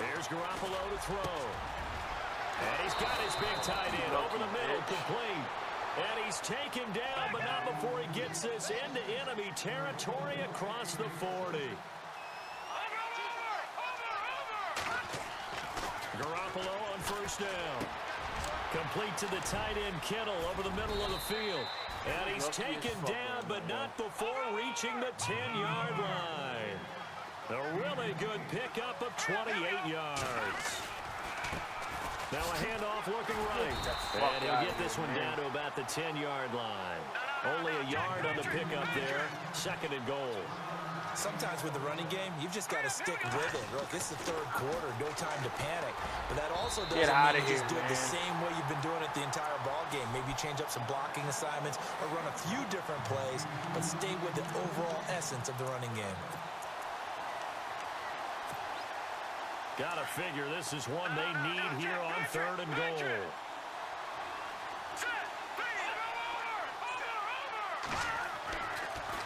[SPEAKER 3] Here's Garoppolo to throw. And he's got his big tight end over the middle, complete. And he's taken down, but not before he gets this into enemy territory across the 40. Garoppolo on first down. Complete to the tight end Kittle over the middle of the field. And he's taken down, but not before reaching the 10-yard line. A really good pickup of 28 yards. Now a handoff looking right. And he'll get this one down to about the 10-yard line. Only a yard on the pickup there. Second and goal.
[SPEAKER 4] Sometimes with the running game, you've just got to stick with it. Look, this is the third quarter, no time to panic. But that also doesn't
[SPEAKER 1] Get
[SPEAKER 4] mean
[SPEAKER 1] outta
[SPEAKER 4] you just
[SPEAKER 1] here,
[SPEAKER 4] do it the
[SPEAKER 1] man.
[SPEAKER 4] same way you've been doing it the entire ball game. Maybe change up some blocking assignments or run a few different plays, but stay with the overall essence of the running game.
[SPEAKER 3] Gotta figure this is one they need here on third and goal.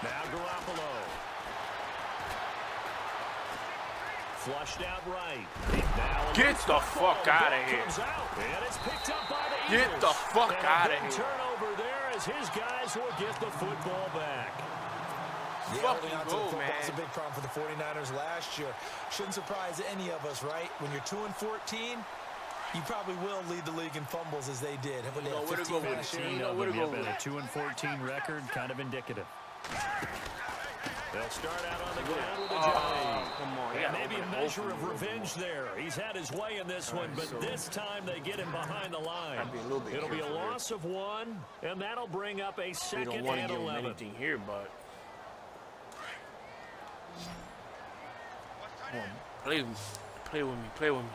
[SPEAKER 3] Now Garoppolo. Flushed out right. Now
[SPEAKER 1] Get the fuck out of here.
[SPEAKER 3] comes out, and it's picked up by the
[SPEAKER 1] Get
[SPEAKER 3] Eagles.
[SPEAKER 1] the fuck
[SPEAKER 3] And a
[SPEAKER 1] outta
[SPEAKER 3] big
[SPEAKER 1] here.
[SPEAKER 3] turnover there as his guys will get the football back.
[SPEAKER 4] Yeah,
[SPEAKER 1] Fucking
[SPEAKER 4] holding on to
[SPEAKER 1] go,
[SPEAKER 4] the football
[SPEAKER 1] man.
[SPEAKER 4] was a big problem for the 49ers last year. Shouldn't surprise any of us, right? When you're 2-14, you probably will lead the league in fumbles as they did. What, they had 15 last year?
[SPEAKER 3] 15 of them, yep, and a 2-14 record, kind of indicative. They'll start out on the ground with a J.
[SPEAKER 1] Come on.
[SPEAKER 3] And maybe a measure of revenge there. He's had his way in this one, but this time they get him behind the line. It'll be a loss of 1, and that'll bring up a
[SPEAKER 1] We
[SPEAKER 3] second
[SPEAKER 1] don't want to
[SPEAKER 3] and
[SPEAKER 1] give him
[SPEAKER 3] 11.
[SPEAKER 1] anything here, but come on, play with me, play with me, play with me.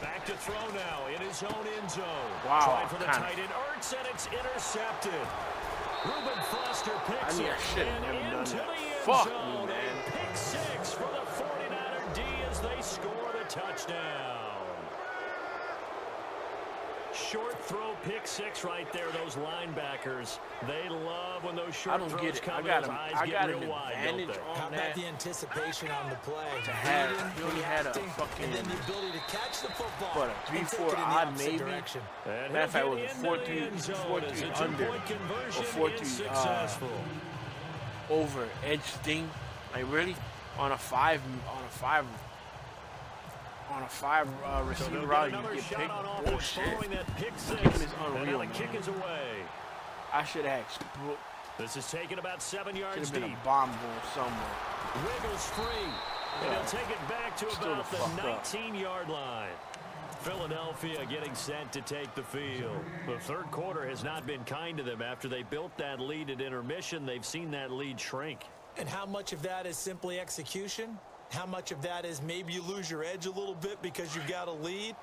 [SPEAKER 3] Back to throw now in his own end zone.
[SPEAKER 1] Wow,
[SPEAKER 3] Tried for the tight end, Ertz, and it's intercepted. Reuben Foster picks it
[SPEAKER 1] should've never
[SPEAKER 3] and
[SPEAKER 1] done
[SPEAKER 3] into
[SPEAKER 1] that.
[SPEAKER 3] the end
[SPEAKER 1] Fuck
[SPEAKER 3] zone.
[SPEAKER 1] me, man.
[SPEAKER 3] A pick 6 for the 49er D as they score the touchdown. Short throw, pick 6 right there. Those linebackers, they love when those short throws
[SPEAKER 1] get it.
[SPEAKER 3] come.
[SPEAKER 1] I got
[SPEAKER 3] those
[SPEAKER 1] him.
[SPEAKER 3] eyes
[SPEAKER 1] I
[SPEAKER 3] get
[SPEAKER 1] got
[SPEAKER 3] real
[SPEAKER 1] an
[SPEAKER 3] wide, don't
[SPEAKER 1] advantage
[SPEAKER 3] they?
[SPEAKER 1] on
[SPEAKER 4] How about
[SPEAKER 1] that.
[SPEAKER 4] the anticipation on the play?
[SPEAKER 1] He only had a
[SPEAKER 4] reacting,
[SPEAKER 1] fucking,
[SPEAKER 4] and then the ability to catch the football.
[SPEAKER 1] what, a
[SPEAKER 4] and
[SPEAKER 1] 3-4
[SPEAKER 4] take it in the
[SPEAKER 1] odd
[SPEAKER 4] opposite
[SPEAKER 1] maybe?
[SPEAKER 4] direction.
[SPEAKER 3] And
[SPEAKER 1] Matter of fact, it
[SPEAKER 3] he'll
[SPEAKER 1] was
[SPEAKER 3] get
[SPEAKER 1] a
[SPEAKER 3] into the end zone as a
[SPEAKER 1] 4-3 under,
[SPEAKER 3] two-point
[SPEAKER 1] or
[SPEAKER 3] conversion
[SPEAKER 1] 4-3
[SPEAKER 3] is successful.
[SPEAKER 1] over edge thing, like really, on a five receiver route, you get picked. Oh shit!
[SPEAKER 3] Pick 6.
[SPEAKER 1] Kicking is
[SPEAKER 3] And
[SPEAKER 1] unreal,
[SPEAKER 3] now the kick
[SPEAKER 1] man.
[SPEAKER 3] is away.
[SPEAKER 1] I should have exploded.
[SPEAKER 3] This is taken about 7
[SPEAKER 1] Should
[SPEAKER 3] yards
[SPEAKER 1] have been
[SPEAKER 3] deep.
[SPEAKER 1] a bomb going somewhere.
[SPEAKER 3] Wiggles free. And he'll take it back to
[SPEAKER 1] Still
[SPEAKER 3] about
[SPEAKER 1] the
[SPEAKER 3] the
[SPEAKER 1] fuck up.
[SPEAKER 3] 19-yard line. Philadelphia getting set to take the field. The third quarter has not been kind to them. After they built that lead at intermission, they've seen that lead shrink.
[SPEAKER 4] And how much of that is simply execution? How much of that is maybe you lose your edge a little bit because you've got a lead?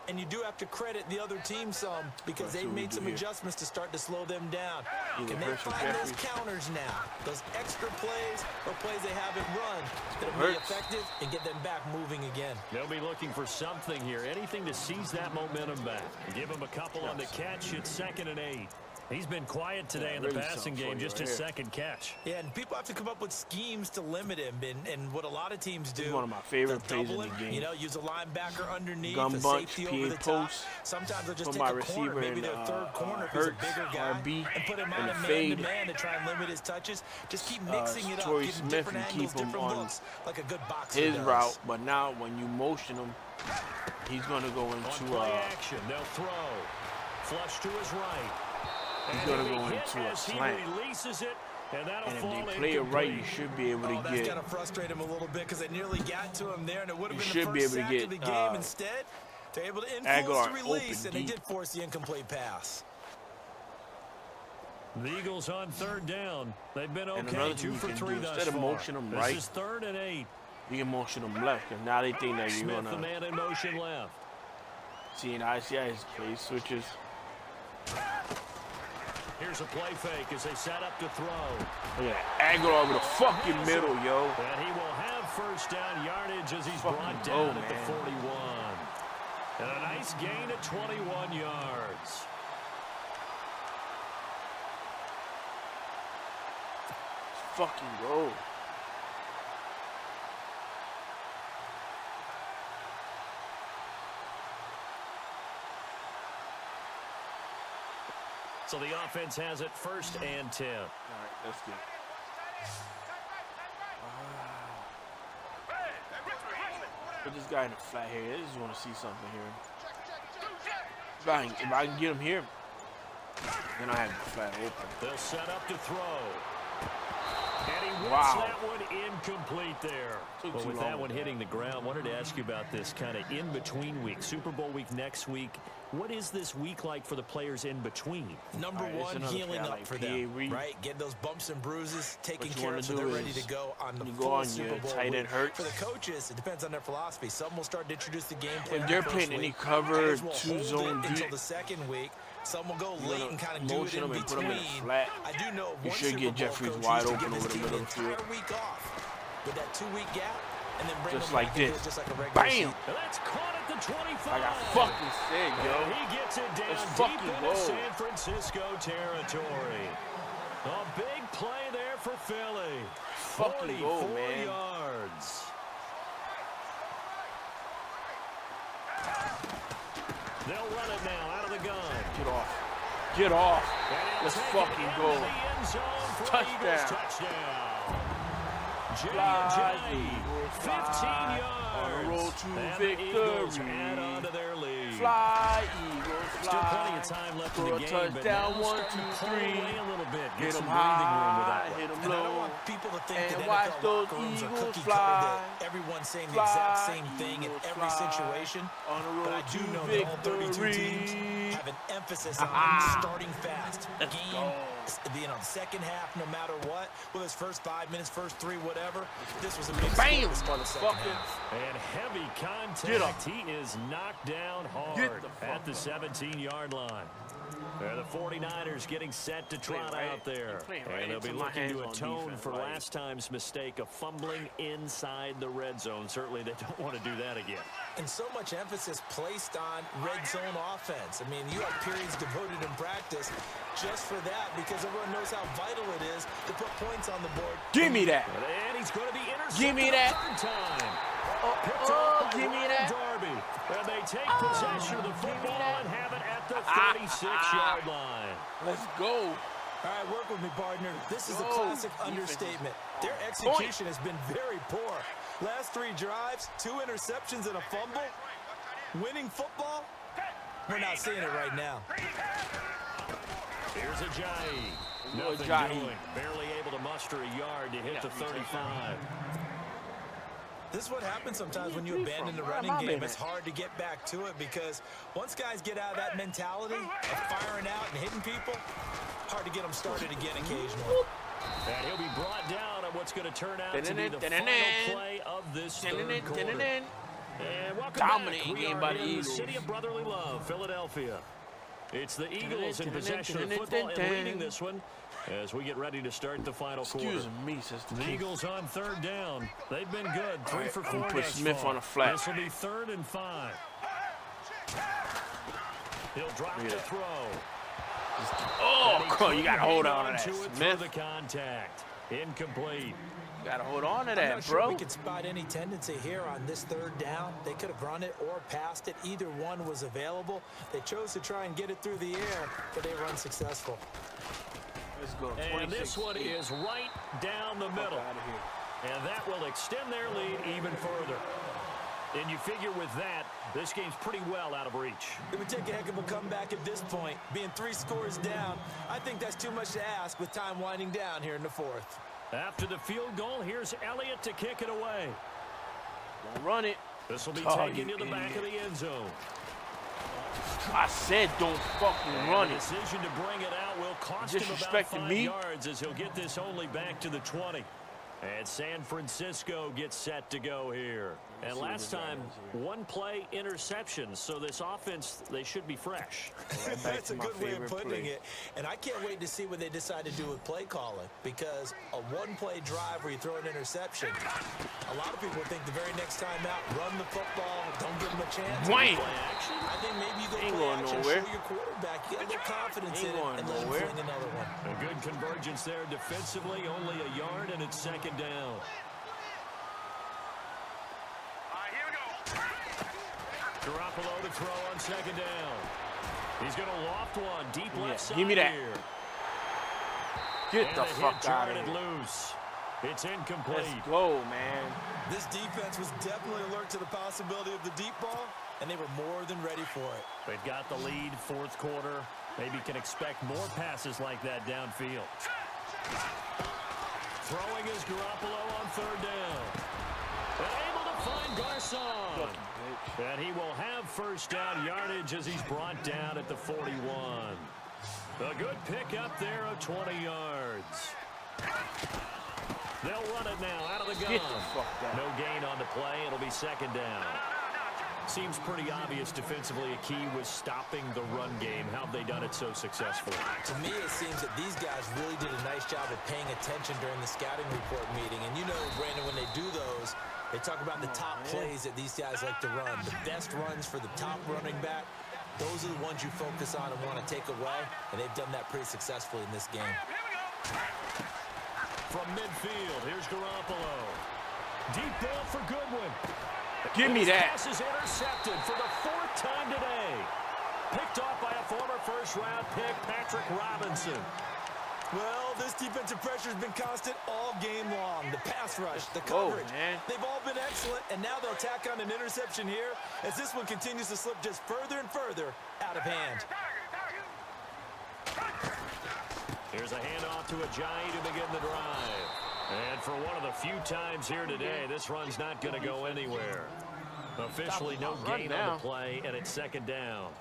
[SPEAKER 4] And you do have to credit the other team some because they've made some adjustments to start to slow them down. Can they find those counters now? Those extra plays or plays they haven't run that'll be effective and get them back moving again.
[SPEAKER 3] They'll be looking for something here, anything to seize that momentum back. Give him a couple on the catch. It's 2nd and 8. He's been quiet today in the passing game, just his second catch.
[SPEAKER 4] Yeah, and people have to come up with schemes to limit him. And what a lot of teams do,
[SPEAKER 1] This is one of my favorite plays in the game.
[SPEAKER 4] You know, use a linebacker underneath,
[SPEAKER 1] Gun
[SPEAKER 4] a
[SPEAKER 1] bunch,
[SPEAKER 4] safety over the
[SPEAKER 1] PA
[SPEAKER 4] top.
[SPEAKER 1] post.
[SPEAKER 4] Sometimes they'll just
[SPEAKER 1] Put
[SPEAKER 4] take
[SPEAKER 1] my
[SPEAKER 4] a corner,
[SPEAKER 1] receiver
[SPEAKER 4] maybe
[SPEAKER 1] in,
[SPEAKER 4] their third corner if he's a
[SPEAKER 1] Hurts,
[SPEAKER 4] bigger guy,
[SPEAKER 1] RB,
[SPEAKER 4] and put him
[SPEAKER 1] and
[SPEAKER 4] on
[SPEAKER 1] the
[SPEAKER 4] a
[SPEAKER 1] fade.
[SPEAKER 4] man-to-man to try and limit his touches. Just keep mixing it up,
[SPEAKER 1] Torrey
[SPEAKER 4] give him
[SPEAKER 1] Smith
[SPEAKER 4] different
[SPEAKER 1] and
[SPEAKER 4] angles,
[SPEAKER 1] keep him
[SPEAKER 4] different
[SPEAKER 1] on
[SPEAKER 4] looks, like a good boxer
[SPEAKER 1] his
[SPEAKER 4] does.
[SPEAKER 1] route, but now when you motion him, he's gonna go
[SPEAKER 3] On
[SPEAKER 1] into
[SPEAKER 3] play action, they'll throw. Flush to his right.
[SPEAKER 1] he's
[SPEAKER 3] And
[SPEAKER 1] gonna
[SPEAKER 3] he'll be
[SPEAKER 1] go
[SPEAKER 3] hit
[SPEAKER 1] into a
[SPEAKER 3] as he
[SPEAKER 1] slant.
[SPEAKER 3] releases it, and that'll
[SPEAKER 1] And if
[SPEAKER 3] fall
[SPEAKER 1] they play it right, you
[SPEAKER 3] incomplete.
[SPEAKER 1] should be able to
[SPEAKER 4] That's
[SPEAKER 1] get.
[SPEAKER 4] got to frustrate him a little bit because they nearly got to him there, and it would have
[SPEAKER 1] You
[SPEAKER 4] been
[SPEAKER 1] should
[SPEAKER 4] the
[SPEAKER 1] be
[SPEAKER 4] first
[SPEAKER 1] able to
[SPEAKER 4] sack of
[SPEAKER 1] get,
[SPEAKER 4] the game. Instead, they're able to influence
[SPEAKER 1] Aguilar
[SPEAKER 4] the release,
[SPEAKER 1] open
[SPEAKER 4] and they
[SPEAKER 1] deep.
[SPEAKER 4] did force the incomplete pass.
[SPEAKER 3] The Eagles on 3rd down. They've been
[SPEAKER 1] And
[SPEAKER 3] okay,
[SPEAKER 1] another
[SPEAKER 3] 2
[SPEAKER 1] thing you
[SPEAKER 3] for
[SPEAKER 1] can
[SPEAKER 3] 3
[SPEAKER 1] do,
[SPEAKER 3] thus
[SPEAKER 1] instead of
[SPEAKER 3] far.
[SPEAKER 1] motion them
[SPEAKER 3] This
[SPEAKER 1] right,
[SPEAKER 3] is 3rd and 8.
[SPEAKER 1] you can motion them left, because now they think that you're
[SPEAKER 3] Smith, the
[SPEAKER 1] gonna
[SPEAKER 3] man in motion left.
[SPEAKER 1] see an ICI's play switches.
[SPEAKER 3] Here's a play fake as they set up to throw.
[SPEAKER 1] Look at that, Aguilar over the fucking middle, yo.
[SPEAKER 3] And he will have first down yardage as he's
[SPEAKER 1] Fucking
[SPEAKER 3] brought
[SPEAKER 1] go,
[SPEAKER 3] down at the
[SPEAKER 1] man.
[SPEAKER 3] 41. And a nice gain of 21 yards.
[SPEAKER 1] Fucking go.
[SPEAKER 3] So the offense has it 1st and 10.
[SPEAKER 1] All right, that's good. Put this guy in the flat here. I just want to see something here. If I can get him here, then I have the flat open.
[SPEAKER 3] They'll set up to throw. And he whips
[SPEAKER 1] Wow.
[SPEAKER 3] that one incomplete there.
[SPEAKER 1] Took
[SPEAKER 3] But
[SPEAKER 1] too
[SPEAKER 3] with
[SPEAKER 1] long
[SPEAKER 3] that one
[SPEAKER 1] with that.
[SPEAKER 3] hitting the ground, wanted to ask you about this kind of in-between week. Super Bowl week next week. What is this week like for the players in between?
[SPEAKER 4] Number
[SPEAKER 1] All right, it's
[SPEAKER 4] one,
[SPEAKER 1] another
[SPEAKER 4] healing
[SPEAKER 1] guy
[SPEAKER 4] up
[SPEAKER 1] like
[SPEAKER 4] for
[SPEAKER 1] P.A.
[SPEAKER 4] them,
[SPEAKER 1] Reed.
[SPEAKER 4] right? Get those bumps and bruises taken
[SPEAKER 1] What you
[SPEAKER 4] care
[SPEAKER 1] wanna
[SPEAKER 4] of so
[SPEAKER 1] do
[SPEAKER 4] they're ready
[SPEAKER 1] is
[SPEAKER 4] to go on the
[SPEAKER 1] you go
[SPEAKER 4] full
[SPEAKER 1] on
[SPEAKER 4] Super
[SPEAKER 1] your
[SPEAKER 4] Bowl
[SPEAKER 1] tight end
[SPEAKER 4] week.
[SPEAKER 1] Hurts.
[SPEAKER 4] For the coaches, it depends on their philosophy. Some will start to introduce the game plan.
[SPEAKER 1] If they're
[SPEAKER 4] the
[SPEAKER 1] playing
[SPEAKER 4] first
[SPEAKER 1] any
[SPEAKER 4] week.
[SPEAKER 1] cover,
[SPEAKER 4] Others will
[SPEAKER 1] 2
[SPEAKER 4] hold it
[SPEAKER 1] zone
[SPEAKER 4] until
[SPEAKER 1] deep,
[SPEAKER 4] the second week. Some will go
[SPEAKER 1] you
[SPEAKER 4] late
[SPEAKER 1] wanna
[SPEAKER 4] and kind of do it
[SPEAKER 1] motion
[SPEAKER 4] in
[SPEAKER 1] them and put them in a
[SPEAKER 4] between.
[SPEAKER 1] flat.
[SPEAKER 4] I do know
[SPEAKER 1] You
[SPEAKER 4] one
[SPEAKER 1] should
[SPEAKER 4] Super
[SPEAKER 1] get
[SPEAKER 4] Bowl
[SPEAKER 1] Jeffries
[SPEAKER 4] coach
[SPEAKER 1] wide
[SPEAKER 4] used to
[SPEAKER 1] open
[SPEAKER 4] give his
[SPEAKER 1] over the
[SPEAKER 4] team
[SPEAKER 1] middle
[SPEAKER 4] an
[SPEAKER 1] of the field.
[SPEAKER 4] entire week off with that 2-week gap, and then bring
[SPEAKER 1] Just
[SPEAKER 4] them
[SPEAKER 1] like
[SPEAKER 4] back and do
[SPEAKER 1] this.
[SPEAKER 4] it just like a regular
[SPEAKER 1] Bam!
[SPEAKER 4] season.
[SPEAKER 3] And that's caught at the 25.
[SPEAKER 1] Like I fucking said,
[SPEAKER 3] And
[SPEAKER 1] yo.
[SPEAKER 3] he gets it down
[SPEAKER 1] Let's
[SPEAKER 3] deep
[SPEAKER 1] fucking
[SPEAKER 3] into
[SPEAKER 1] go.
[SPEAKER 3] San Francisco territory. A big play there for Philly.
[SPEAKER 1] Fucking go,
[SPEAKER 3] 44
[SPEAKER 1] man.
[SPEAKER 3] yards. They'll run it now out of the gun.
[SPEAKER 1] Get off. Get off. Let's fucking go. Touchdown.
[SPEAKER 3] Jay, 15 yards.
[SPEAKER 1] On the road to
[SPEAKER 3] and
[SPEAKER 1] victory.
[SPEAKER 3] The Eagles add on to their lead.
[SPEAKER 1] Fly, Eagles, fly.
[SPEAKER 3] Still plenty of time left in the game,
[SPEAKER 1] touchdown,
[SPEAKER 3] but now
[SPEAKER 1] 1,
[SPEAKER 3] starting
[SPEAKER 1] 2,
[SPEAKER 3] to pull
[SPEAKER 1] 3.
[SPEAKER 3] away a little bit.
[SPEAKER 1] Hit
[SPEAKER 3] Get some
[SPEAKER 1] them
[SPEAKER 3] breathing room with
[SPEAKER 1] high,
[SPEAKER 3] that one.
[SPEAKER 1] hit them
[SPEAKER 4] And I don't
[SPEAKER 1] low.
[SPEAKER 4] want people to think
[SPEAKER 1] And
[SPEAKER 4] that
[SPEAKER 1] watch
[SPEAKER 4] NFL
[SPEAKER 1] those
[SPEAKER 4] locker rooms are
[SPEAKER 1] Eagles
[SPEAKER 4] cookie
[SPEAKER 1] fly.
[SPEAKER 4] cutter, that everyone's saying the exact same thing in
[SPEAKER 1] Eagles
[SPEAKER 4] every
[SPEAKER 1] fly.
[SPEAKER 4] situation.
[SPEAKER 1] On the
[SPEAKER 4] But I
[SPEAKER 1] road
[SPEAKER 4] do
[SPEAKER 1] to
[SPEAKER 4] know that all 32
[SPEAKER 1] victory.
[SPEAKER 4] teams have an emphasis on starting fast.
[SPEAKER 1] Let's
[SPEAKER 4] Game,
[SPEAKER 1] go.
[SPEAKER 4] second half, no matter what, whether it's first 5 minutes, first 3, whatever. This was a big
[SPEAKER 1] Bam,
[SPEAKER 4] score to start the second
[SPEAKER 1] motherfucker.
[SPEAKER 4] half.
[SPEAKER 3] And heavy
[SPEAKER 1] Get
[SPEAKER 3] contact.
[SPEAKER 1] up.
[SPEAKER 3] He is knocked down hard
[SPEAKER 1] Get the fuck
[SPEAKER 3] at the 17-yard line. The 49ers getting set to trot
[SPEAKER 1] right-
[SPEAKER 3] out there.
[SPEAKER 1] right
[SPEAKER 3] And they'll be
[SPEAKER 1] into my
[SPEAKER 3] looking to
[SPEAKER 1] hands on
[SPEAKER 3] atone
[SPEAKER 1] defense,
[SPEAKER 3] for
[SPEAKER 1] like-
[SPEAKER 3] last time's mistake of fumbling inside the red zone. Certainly they don't want to do that again.
[SPEAKER 4] And so much emphasis placed on red zone offense. I mean, you have periods devoted in practice just for that because everyone knows how vital it is to put points on the board.
[SPEAKER 1] Give me that.
[SPEAKER 3] And he's going to be intercepted
[SPEAKER 1] Give me
[SPEAKER 3] a
[SPEAKER 1] that.
[SPEAKER 3] third time.
[SPEAKER 1] Oh, give me that.
[SPEAKER 3] Darby. And they take possession of the football and have it at the 36-yard line.
[SPEAKER 1] Let's go.
[SPEAKER 4] All right, work with me, partner. This is a
[SPEAKER 1] Go.
[SPEAKER 4] classic
[SPEAKER 1] Defense.
[SPEAKER 4] understatement. Their execution has been very poor. Last 3 drives, 2 interceptions and a fumble. Winning football? We're not seeing it right now.
[SPEAKER 3] Here's Ajayi. Nothing
[SPEAKER 1] Ajayi.
[SPEAKER 3] doing. Barely able to muster a yard to hit the 35.
[SPEAKER 4] This is what happens sometimes when you abandon the running game. It's hard to get back to it because once guys get out of that mentality of firing out and hitting people, hard to get them started again occasionally.
[SPEAKER 3] And he'll be brought down on what's going to turn out to be the final play of this third quarter. And welcome
[SPEAKER 1] Dominating
[SPEAKER 3] back. We
[SPEAKER 1] game
[SPEAKER 3] are
[SPEAKER 1] by the
[SPEAKER 3] in the
[SPEAKER 1] Eagles.
[SPEAKER 3] city of brotherly love, Philadelphia. It's the Eagles in possession of the football and leading this one as we get ready to start the final quarter.
[SPEAKER 1] Excuse me, sister.
[SPEAKER 3] The Eagles on third down. They've been good. 3 for 4
[SPEAKER 1] I'm gonna put
[SPEAKER 3] thus
[SPEAKER 1] Smith
[SPEAKER 3] far.
[SPEAKER 1] on a flat.
[SPEAKER 3] This will be 3rd and 5. He'll drop
[SPEAKER 1] Look
[SPEAKER 3] the
[SPEAKER 1] at that.
[SPEAKER 3] throw.
[SPEAKER 1] Oh,
[SPEAKER 3] And he
[SPEAKER 1] come on. You
[SPEAKER 3] couldn't
[SPEAKER 1] got to hold
[SPEAKER 3] hang
[SPEAKER 1] on to that,
[SPEAKER 3] to it through
[SPEAKER 1] Smith.
[SPEAKER 3] the contact. Incomplete.
[SPEAKER 1] You got to hold on to
[SPEAKER 4] I'm
[SPEAKER 1] that,
[SPEAKER 4] not sure
[SPEAKER 1] bro.
[SPEAKER 4] we can spot any tendency here on this third down. They could have run it or passed it. Either one was available. They chose to try and get it through the air, but they were unsuccessful.
[SPEAKER 1] Let's go.
[SPEAKER 3] And this one is right down the middle.
[SPEAKER 1] Out of here.
[SPEAKER 3] And that will extend their lead even further. And you figure with that, this game's pretty well out of reach.
[SPEAKER 4] It would take a heck of a comeback at this point. Being 3 scores down, I think that's too much to ask with time winding down here in the 4th.
[SPEAKER 3] After the field goal, here's Elliott to kick it away.
[SPEAKER 1] Don't run it.
[SPEAKER 3] This will be
[SPEAKER 1] Oh,
[SPEAKER 3] taken
[SPEAKER 1] you
[SPEAKER 3] to the back
[SPEAKER 1] idiot.
[SPEAKER 3] of the end zone.
[SPEAKER 1] I said don't fucking
[SPEAKER 3] And
[SPEAKER 1] run
[SPEAKER 3] the
[SPEAKER 1] it.
[SPEAKER 3] decision to bring it out will cost him about
[SPEAKER 1] Disrespecting
[SPEAKER 3] 5
[SPEAKER 1] me?
[SPEAKER 3] yards as he'll get this only back to the 20. And San Francisco gets set to go here. And last time, 1 play interception. So this offense, they should be fresh.
[SPEAKER 4] That's a
[SPEAKER 1] my
[SPEAKER 4] good way of
[SPEAKER 1] favorite
[SPEAKER 4] putting
[SPEAKER 1] play.
[SPEAKER 4] it. And I can't wait to see what they decide to do with play calling, because a 1-play drive where you throw an interception, a lot of people think the very next time out, run the football, don't give them a chance.
[SPEAKER 1] Wham!
[SPEAKER 4] I think maybe you go
[SPEAKER 1] Ain't
[SPEAKER 4] play
[SPEAKER 1] going
[SPEAKER 4] action,
[SPEAKER 1] nowhere.
[SPEAKER 4] show your quarterback, you get a little confidence
[SPEAKER 1] Ain't
[SPEAKER 4] in it,
[SPEAKER 1] going
[SPEAKER 4] and let him
[SPEAKER 1] nowhere.
[SPEAKER 4] fling another one.
[SPEAKER 3] A good convergence there defensively, only a yard, and it's 2nd down. Garoppolo to throw on 2nd down. He's going to loft one deep left side
[SPEAKER 1] give me that.
[SPEAKER 3] here.
[SPEAKER 1] Get
[SPEAKER 3] And
[SPEAKER 1] the
[SPEAKER 3] hit
[SPEAKER 1] fuck out of
[SPEAKER 3] jarred
[SPEAKER 1] here.
[SPEAKER 3] loose. It's incomplete.
[SPEAKER 1] Let's go, man.
[SPEAKER 4] This defense was definitely alert to the possibility of the deep ball, and they were more than ready for it.
[SPEAKER 3] They've got the lead, 4th quarter. Maybe can expect more passes like that downfield. Throwing is Garoppolo on 3rd down. And able to find Garcon. And he will have 1st down yardage as he's brought down at the 41. A good pick up there of 20 yards. They'll run it now out of the gun.
[SPEAKER 1] Get the fuck down.
[SPEAKER 3] No gain on the play. It'll be 2nd down. Seems pretty obvious defensively a key was stopping the run game. How have they done it so successfully?
[SPEAKER 4] To me, it seems that these guys really did a nice job of paying attention during the scouting report meeting. And you know, Brandon, when they do those, they talk about the top plays that these guys like to run. The best runs for the top running back, those are the ones you focus on and want to take away. And they've done that pretty successfully in this game.
[SPEAKER 3] From midfield, here's Garoppolo. Deep ball for Goodwin.
[SPEAKER 1] Give me
[SPEAKER 3] This
[SPEAKER 1] that.
[SPEAKER 3] pass is intercepted for the 4th time today. Picked off by a former first-round pick, Patrick Robinson.
[SPEAKER 4] Well, this defensive pressure has been constant all game long. The pass rush, the coverage, they've all been excellent, and now they'll tack on an interception here as this one continues to slip just further and further out of hand.
[SPEAKER 3] Here's a handoff to Ajayi to begin the drive. And for one of the few times here today, this run's not going to go anywhere. Officially no gain on the play, and it's second down.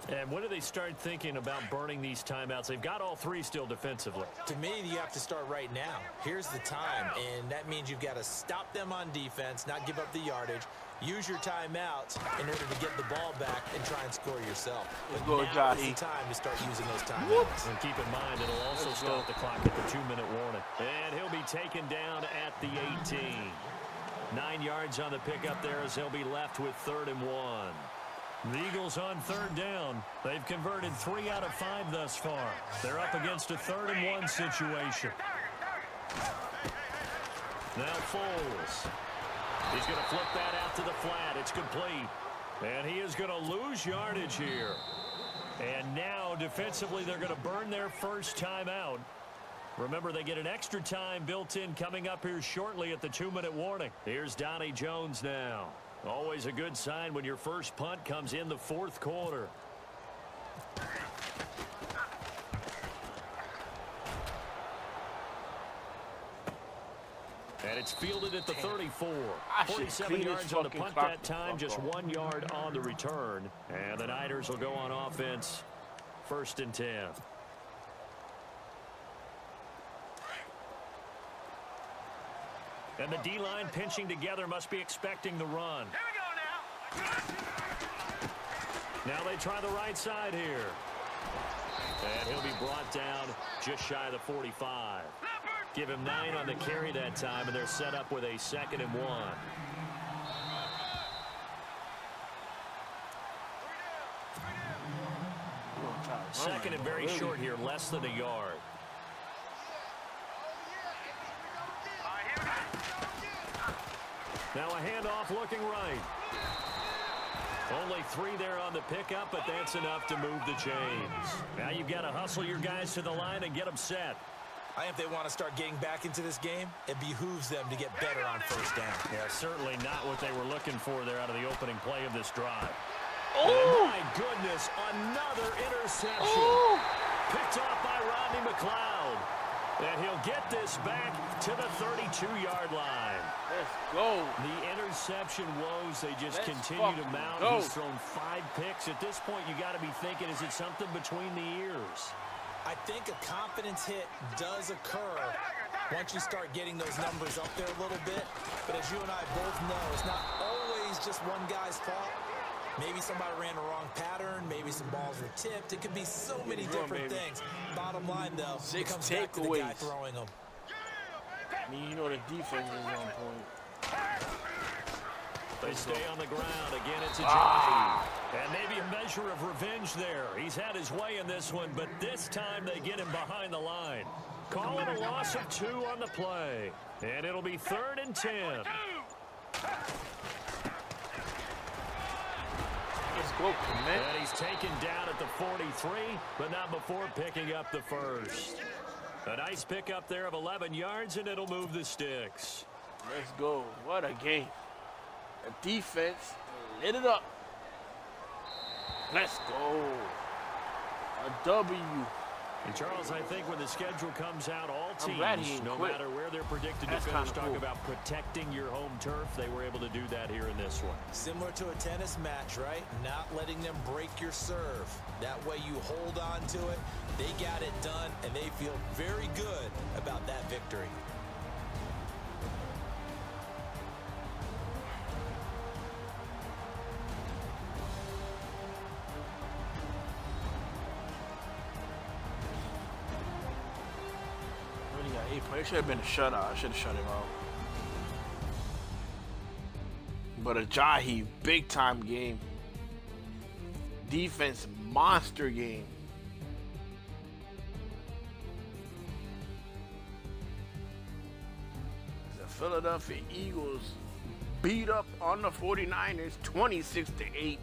[SPEAKER 3] And when do they start thinking about burning these timeouts? They've got all three still defensively.
[SPEAKER 4] To me, you have to start right now. Here's the time, and that means you've got to stop them on defense, not give up the yardage, use your timeouts in order to get the ball back and try and score yourself. But now is the time to start using those timeouts.
[SPEAKER 3] And keep in mind, it'll also start the clock at the 2-minute warning. And he'll be taken down at the 18. 9 yards on the pickup there as he'll be left with 3rd and 1. The Eagles on 3rd down. They've converted 3 out of 5 thus far. They're up against a 3rd and 1 situation. Now Foles. He's going to flip that out to the flat. It's complete. And he is going to lose yardage here. And now defensively they're going to burn their first timeout. Remember, they get an extra time built in coming up here shortly at the 2-minute warning. Here's Donnie Jones now. Always a good sign when your first punt comes in the 4th quarter. And it's fielded at the 34. 47 yards on the punt that time, just 1 yard on the return. And the Niners will go on offense, 1st and 10. And the D-line pinching together must be expecting the run. Here we go now. Now they try the right side here. And he'll be brought down just shy of the 45. Give him 9 on the carry that time, and they're set up with a 2nd and 1. Second and very short here, less than a yard. Now a handoff looking right. Only 3 there on the pickup, but that's enough to move the chains. Now you've got to hustle your guys to the line and get them set.
[SPEAKER 4] I think if they want to start getting back into this game, it behooves them to get better on 1st down.
[SPEAKER 3] Yeah, certainly not what they were looking for there out of the opening play of this drive.
[SPEAKER 1] Oh!
[SPEAKER 3] My goodness, another interception. Oh! Picked off by Rodney McLeod. And he'll get this back to the 32-yard line.
[SPEAKER 1] Let's go.
[SPEAKER 3] The interception woes, they just continue to mount.
[SPEAKER 1] Go.
[SPEAKER 3] He's thrown 5 picks. At this point, you got to be thinking, is it something between the ears?
[SPEAKER 4] I think a confidence hit does occur once you start getting those numbers up there a little bit. But as you and I both know, it's not always just one guy's fault. Maybe somebody ran the wrong pattern. Maybe some balls were tipped. It could be so many different things. Bottom line, though,
[SPEAKER 1] 6
[SPEAKER 4] it comes back to the guy
[SPEAKER 1] takeaways.
[SPEAKER 4] throwing them.
[SPEAKER 1] I mean, you know the defense is on point.
[SPEAKER 3] They stay on the ground. Again, it's a Ajayi. And maybe a measure of revenge there. He's had his way in this one, but this time they get him behind the line. Call it a loss of 2 on the play. And it'll be 3rd and 10.
[SPEAKER 1] Let's go, man.
[SPEAKER 3] And he's taken down at the 43, but not before picking up the first. A nice pickup there of 11 yards, and it'll move the sticks.
[SPEAKER 1] Let's go. What a game. The defense lit it up. Let's go. A W.
[SPEAKER 3] And Charles, I think when the schedule comes out, all teams, no matter where they're predicted to finish, talk about protecting your home turf. They were able to do that here in this one.
[SPEAKER 4] Similar to a tennis match, right? Not letting them break your serve. That way you hold on to it. They got it done, and they feel very good about that victory.
[SPEAKER 1] It should have been a shutout. I should have shut him out. But Ajayi, big time game. Defense, monster game. The Philadelphia Eagles beat up on the 49ers 26-8.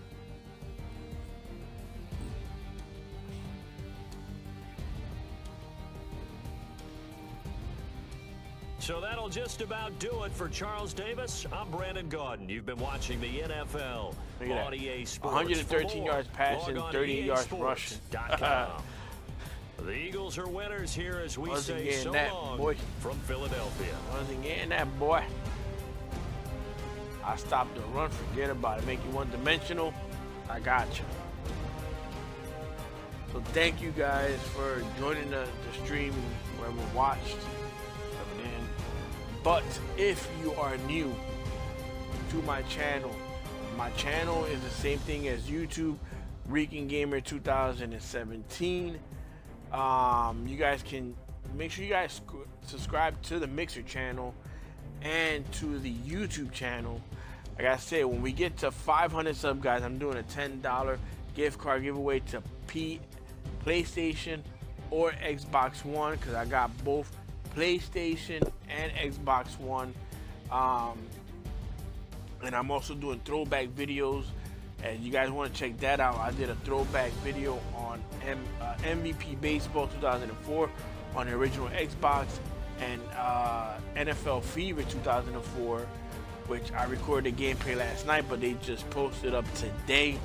[SPEAKER 3] So that'll just about do it for Charles Davis. I'm Brandon Gaudin. You've been watching the NFL on EA Sports.
[SPEAKER 1] 113 yards passing, 38 yards rushing.
[SPEAKER 3] The Eagles are winners here as we say so
[SPEAKER 1] that,
[SPEAKER 3] long
[SPEAKER 1] boy.
[SPEAKER 3] from Philadelphia.
[SPEAKER 1] Wasn't getting that, boy. I stopped the run. Forget about it. Make you one-dimensional. I got you. So thank you guys for joining the stream, whoever watched. But if you are new to my channel is the same thing as YouTube, Reeking Gamer 2017. You guys can make sure you guys subscribe to the Mixer channel and to the YouTube channel. Like I said, when we get to 500 subs, guys, I'm doing a $10 gift card giveaway to PlayStation or Xbox One, because I got both PlayStation and Xbox One. And I'm also doing throwback videos. And you guys want to check that out, I did a throwback video on MVP Baseball 2004 on the original Xbox, and NFL Fever 2004, which I recorded the gameplay last night, but they just posted up today.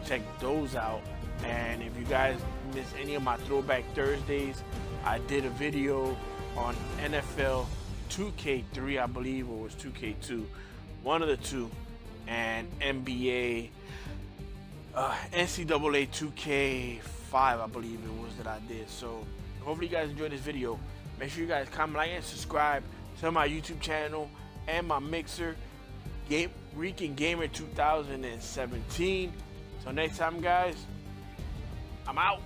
[SPEAKER 1] Check those out. And if you guys miss any of my Throwback Thursdays, I did a video on NFL 2K3, I believe, or it was 2K2, one of the two, and NBA NCAA 2K5, I believe it was, that I did. So hopefully you guys enjoyed this video. Make sure you guys comment, like, and subscribe to my YouTube channel and my Mixer, Reeking Gamer 2017. So next time, guys, I'm out.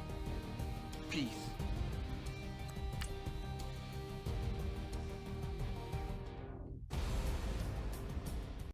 [SPEAKER 1] Peace.